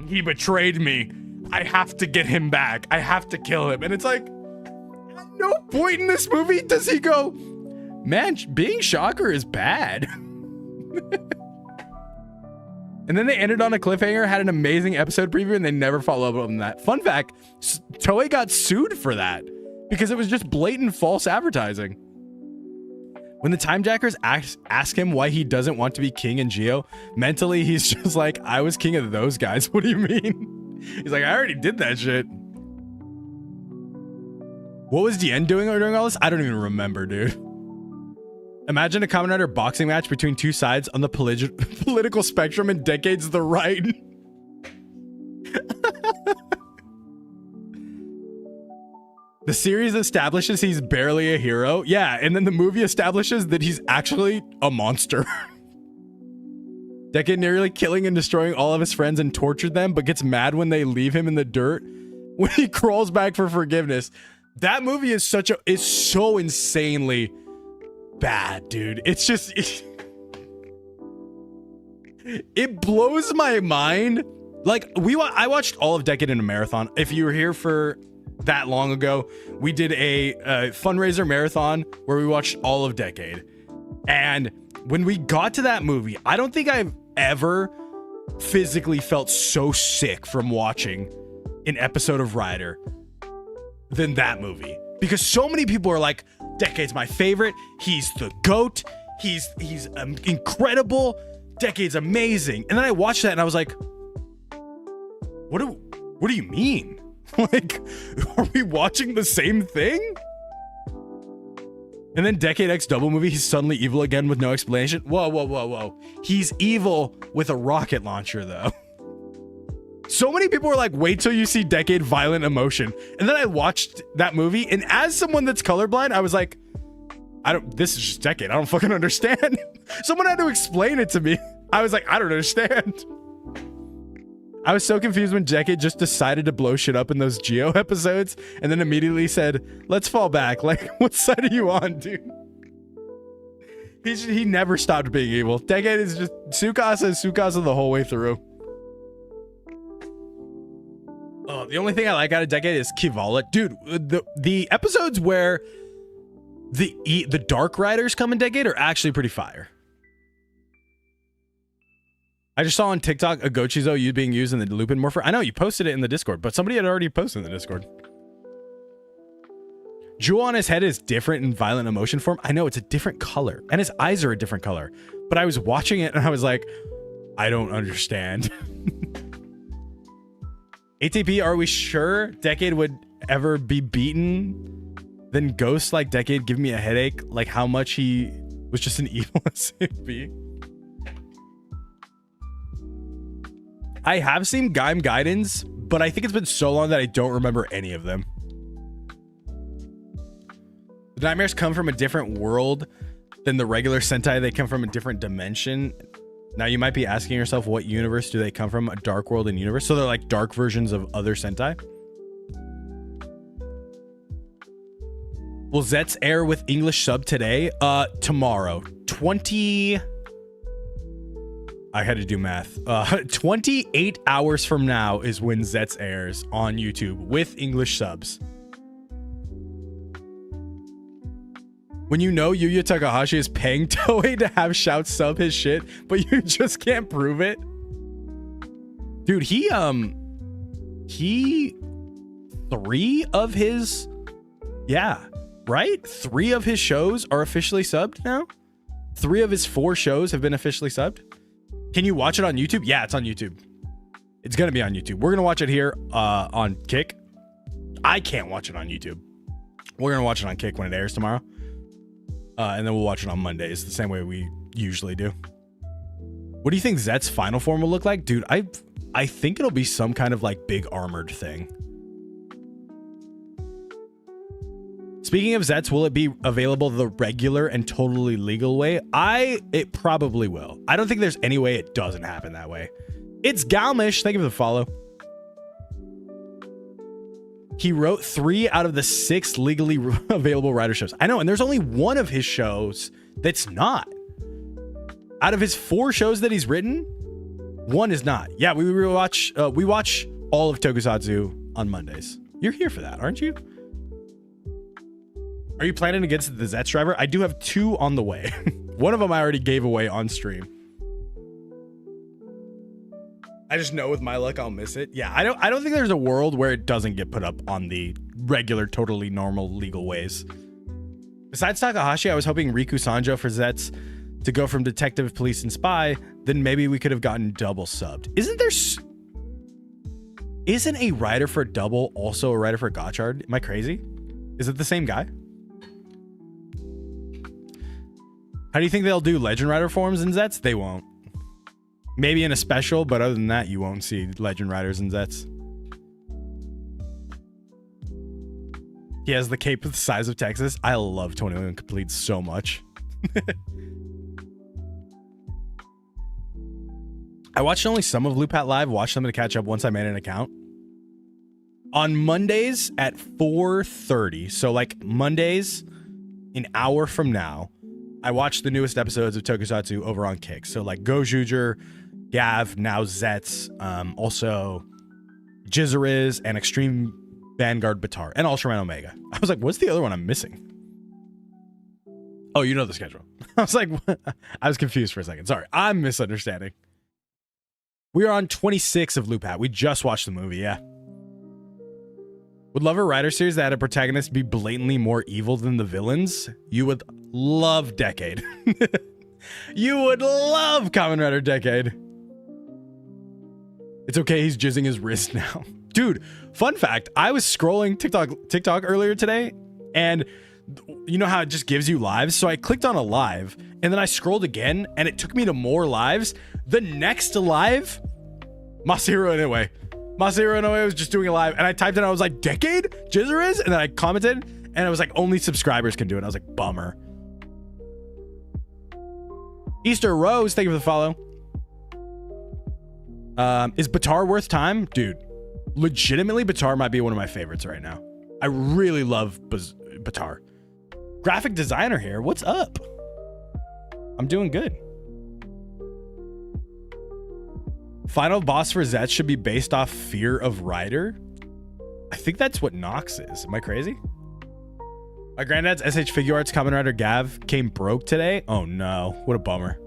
he betrayed me. I have to get him back. I have to kill him. And it's like, at no point in this movie does he go, man, being Shocker is bad. And then they ended on a cliffhanger, had an amazing episode preview, and they never followed up on that. Fun fact, Toei got sued for that because it was just blatant false advertising. When the Timejackers ask him why he doesn't want to be king in Geo, mentally he's just like, I was king of those guys. What do you mean? He's like, I already did that shit. What was Dien doing during all this? I don't even remember, dude. Imagine a Kamen Rider boxing match between two sides on the political spectrum and Decade's the right. The series establishes he's barely a hero. Yeah, and then the movie establishes that he's actually a monster. Decade nearly killing and destroying all of his friends and tortured them, but gets mad when they leave him in the dirt when he crawls back for forgiveness. That movie is so insanely bad, dude. It's just it blows my mind. Like I watched all of Decade in a marathon. If you were here for that long ago, we did a fundraiser marathon where we watched all of Decade. And when we got to that movie, I don't think I've ever physically felt so sick from watching an episode of Rider than that movie, because so many people are like, Decade's my favorite, he's the GOAT, he's incredible, Decade's amazing. And then I watched that and I was like, what do you mean? Like, are we watching the same thing? And then Decade X double movie, he's suddenly evil again with no explanation. Whoa. He's evil with a rocket launcher, though. So many people were like, wait till you see Decade violent emotion. And then I watched that movie, and as someone that's colorblind, I was like, this is just Decade. I don't fucking understand. Someone had to explain it to me. I was like, I don't understand. I was so confused when Decade just decided to blow shit up in those Geo episodes and then immediately said, let's fall back. Like, what side are you on, dude? He never stopped being evil. Decade is just Tsukasa the whole way through. Oh, the only thing I like out of Decade is Kivala. Dude, the episodes where the Dark Riders come in Decade are actually pretty fire. I just saw on TikTok a Gochizo being used in the Lupin Morpher. I know you posted it in the Discord, but somebody had already posted in the Discord. Jewel on his head is different in violent emotion form. I know, it's a different color, and his eyes are a different color. But I was watching it and I was like, I don't understand. ATP, are we sure Decade would ever be beaten? Then Ghost like Decade give me a headache, like how much he was just an evil SAP. I have seen Gaim Gaidens, but I think it's been so long that I don't remember any of them. The nightmares come from a different world than the regular Sentai. They come from a different dimension. Now you might be asking yourself, what universe do they come from? A dark world and universe? So they're like dark versions of other Sentai. Will ZEZTZ air with English sub today? Tomorrow. I had to do math. 28 hours from now is when ZEZTZ airs on YouTube with English subs. When you know Yuya Takahashi is paying Toei to have Shout sub his shit, but you just can't prove it. Dude, he 3 of his, yeah, right? 3 of his shows are officially subbed now. 3 of his 4 shows have been officially subbed. Can you watch it on YouTube? Yeah, it's on YouTube. It's gonna be on YouTube. We're gonna watch it here on Kick. I can't watch it on YouTube. We're gonna watch it on Kick when it airs tomorrow. And then we'll watch it on Mondays, the same way we usually do. What do you think ZEZT's final form will look like? Dude, I think it'll be some kind of like big armored thing. Speaking of ZEZTZ, will it be available the regular and totally legal way? It probably will. I don't think there's any way it doesn't happen that way. It's Galmish. Thank you for the follow. He wrote 3 out of the 6 legally available rider shows. I know, and there's only one of his shows that's not. Out of his 4 shows that he's written, 1 is not. Yeah, we watch all of Tokusatsu on Mondays. You're here for that, aren't you? Are you planning against the ZEZTZ driver? I do have 2 on the way. One of them I already gave away on stream. I just know with my luck I'll miss it. Yeah, I don't think there's a world where it doesn't get put up on the regular, totally normal legal ways. Besides Takahashi, I was hoping Riku Sanjo for ZEZTZ to go from detective, police, and spy. Then maybe we could have gotten double subbed. Isn't a writer for double also a writer for Gotchard? Am I crazy? Is it the same guy? How do you think they'll do Legend Rider forms in ZEZTZ? They won't. Maybe in a special, but other than that, you won't see Legend Riders in ZEZTZ. He has the cape the size of Texas. I love 21 Complete so much. I watched only some of Loop Hat Live. Watched them to catch up once I made an account. On Mondays at 4:30, so like Mondays, an hour from now, I watch the newest episodes of Tokusatsu over on Kick. So like Gojuger, Gav, now ZEZTZ, also Jizzeriz, and Extreme Vanguard Batar, and Ultraman Omega. I was like, what's the other one I'm missing? Oh, you know the schedule. I was like, what? I was confused for a second. Sorry, I'm misunderstanding. We are on 26 of Loop Hat. We just watched the movie, yeah. Would love a writer series that had a protagonist be blatantly more evil than the villains. You would love Decade. You would love Kamen Rider Decade. It's okay, he's jizzing his wrist now. Dude, fun fact, I was scrolling TikTok earlier today, and you know how it just gives you lives? So I clicked on a live, and then I scrolled again, and it took me to more lives. The next live, Masahiro Inoue was just doing a live, and I typed in, I was like, Decade? Jizzeriz? And then I commented, and it was like, only subscribers can do it. I was like, bummer. Easter Rose, thank you for the follow. Is Batar worth time? Dude, legitimately, Batar might be one of my favorites right now. I really love Batar. Graphic designer here. What's up? I'm doing good. Final boss for ZEZTZ should be based off fear of Rider. I think that's what Nox is. Am I crazy? My granddad's SH Figure Arts Kamen Rider Gav came broke today. Oh no, what a bummer.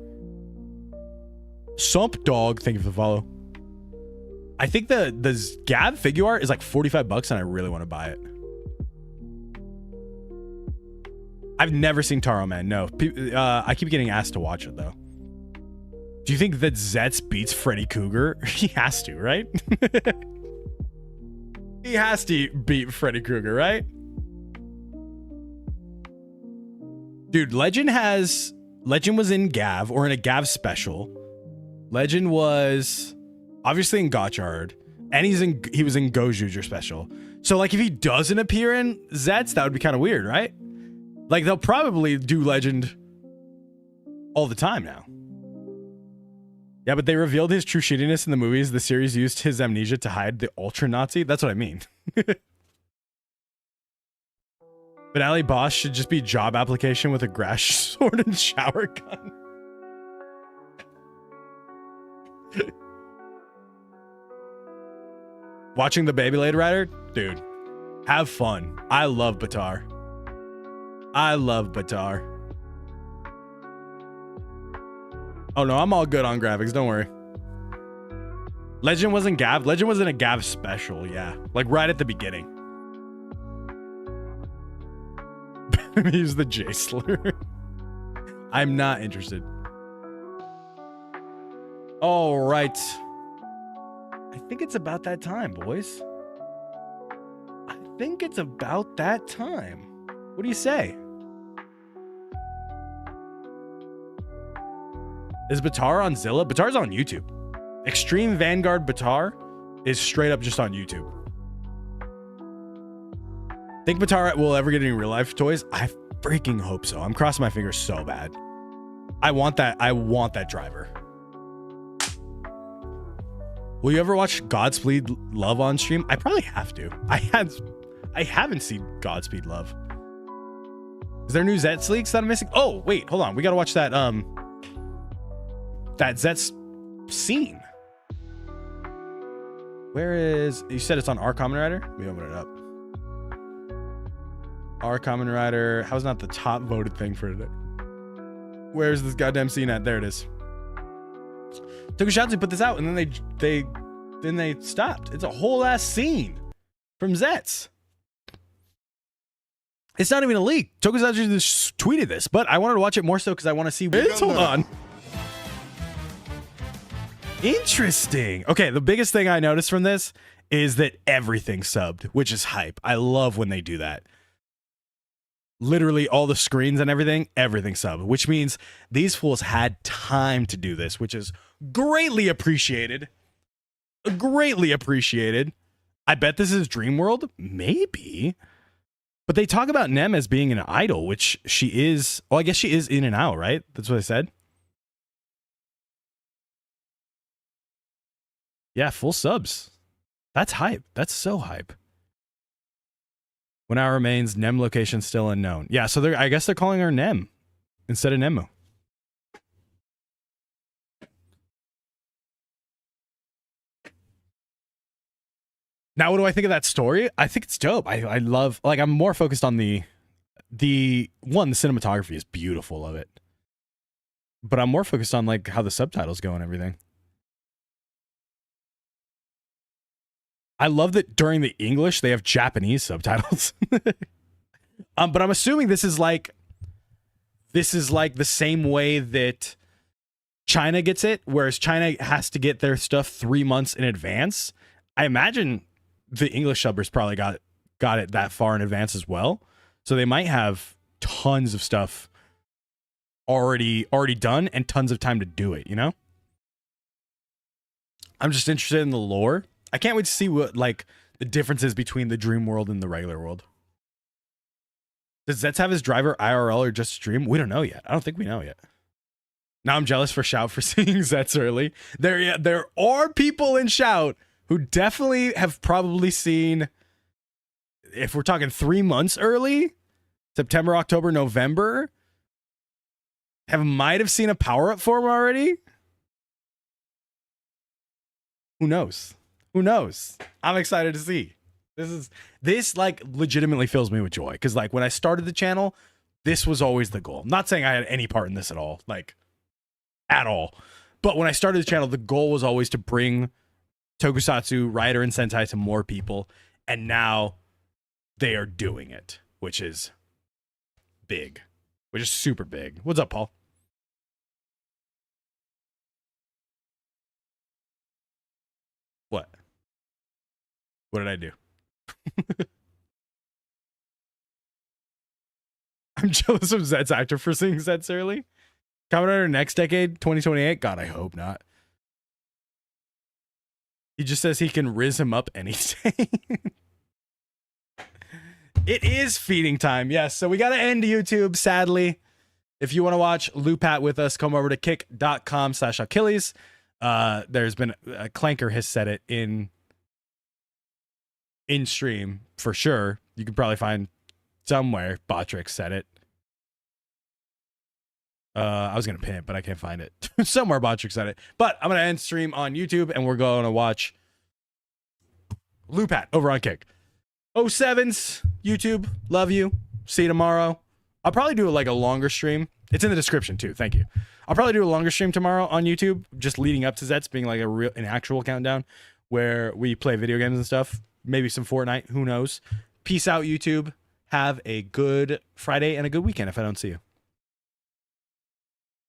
Sump Dog, thank you for the follow. I think the Gav figure art is like 45 bucks and I really want to buy it. I've never seen Taro Man, no. I keep getting asked to watch it though. Do you think that ZEZTZ beats Freddy Krueger? He has to, right? He has to beat Freddy Krueger, right? Dude, Legend was in Gav, or in a Gav special. Legend was obviously in Gotchard, and he was in Gojuger special. So like if he doesn't appear in ZEZTZ, that would be kind of weird, right? Like they'll probably do Legend all the time now. Yeah, but they revealed his true shittiness in the movies. The series used his amnesia to hide the Ultra Nazi. That's what I mean. Finale boss should just be job application with a grass sword and shower gun. Watching the Beyblade Rider? Dude, have fun. I love Batar. I love Batar. Oh no, I'm all good on graphics, don't worry. Legend wasn't Gav. Legend was in a Gav special, yeah. Like right at the beginning. Use the J slur. I'm not interested. All right. I think it's about that time, boys. I think it's about that time. What do you say? Is Batar on Zilla? Batar's on YouTube. Extreme Vanguard Batar is straight up just on YouTube. Think Batar will ever get any real life toys? I freaking hope so. I'm crossing my fingers so bad. I want that driver. Will you ever watch Godspeed Love on stream? I probably have to. I haven't seen Godspeed Love. Is there new ZEZTZ leaks that I'm missing? Oh, wait, hold on. We gotta watch that that ZEZTZ scene. Where is, you said it's on our Kamen Rider? Let me open it up. Our Kamen Rider. How's not the top voted thing for today? Where's this goddamn scene at? There it is. Tokusatsu put this out and then they stopped. It's a whole ass scene from ZEZTZ. It's not even a leak. Tokusatsu just tweeted this, but I wanted to watch it more so because I want to see this. Hold on. Interesting. Okay, the biggest thing I noticed from this is that everything's subbed, which is hype. I love when they do that. Literally all the screens and everything subbed, which means these fools had time to do this, which is greatly appreciated. Greatly appreciated. I bet this is Dream World. Maybe. But they talk about Nem as being an idol, which she is. Well, I guess she is in and out, right? That's what I said. Yeah, full subs. That's hype. That's so hype. 1 hour remains. Nem location still unknown. Yeah, so I guess they're calling her Nem instead of Nemu. Now, what do I think of that story? I think it's dope. I love, like, I'm more focused on the cinematography is beautiful of it. But I'm more focused on, like, how the subtitles go and everything. I love that during the English, they have Japanese subtitles. But I'm assuming this is like the same way that China gets it, whereas China has to get their stuff 3 months in advance. I imagine the English subbers probably got it that far in advance as well. So they might have tons of stuff already done and tons of time to do it, you know? I'm just interested in the lore. I can't wait to see what, like, the differences between the dream world and the regular world. Does ZEZTZ have his driver IRL or just stream? We don't know yet. I don't think we know yet. Now I'm jealous for Shout for seeing ZEZTZ early. There are people in Shout who definitely have probably seen, if we're talking 3 months early, September, October, November, might have seen a power-up form already. Who knows? Who knows? I'm excited to see. This like legitimately fills me with joy. Because like when I started the channel, this was always the goal. I'm not saying I had any part in this at all. Like at all. But when I started the channel, the goal was always to bring Tokusatsu, Rider, and Sentai to more people. And now they are doing it. Which is big. Which is super big. What's up, Paul? What? What did I do? I'm jealous of ZEZTZ actor for seeing ZEZTZ early. Kamen Rider next decade, 2028? God, I hope not. He just says he can riz him up anything. It is feeding time, yes. So we got to end YouTube, sadly. If you want to watch Lupat with us, come over to kick.com/Achilles. There's been a Clanker has said it in stream for sure. You could probably find somewhere Botrix said it. I was gonna pin it, but I can't find it. Somewhere Botrix said it. But I'm gonna end stream on YouTube and we're going to watch Lupat over on Kick. 07's YouTube. Love you. See you tomorrow. I'll probably do like a longer stream. It's in the description too. Thank you. I'll probably do a longer stream tomorrow on YouTube, just leading up to ZEZTZ being like an actual countdown where we play video games and stuff. Maybe some Fortnite. Who knows? Peace out, YouTube. Have a good Friday and a good weekend if I don't see you.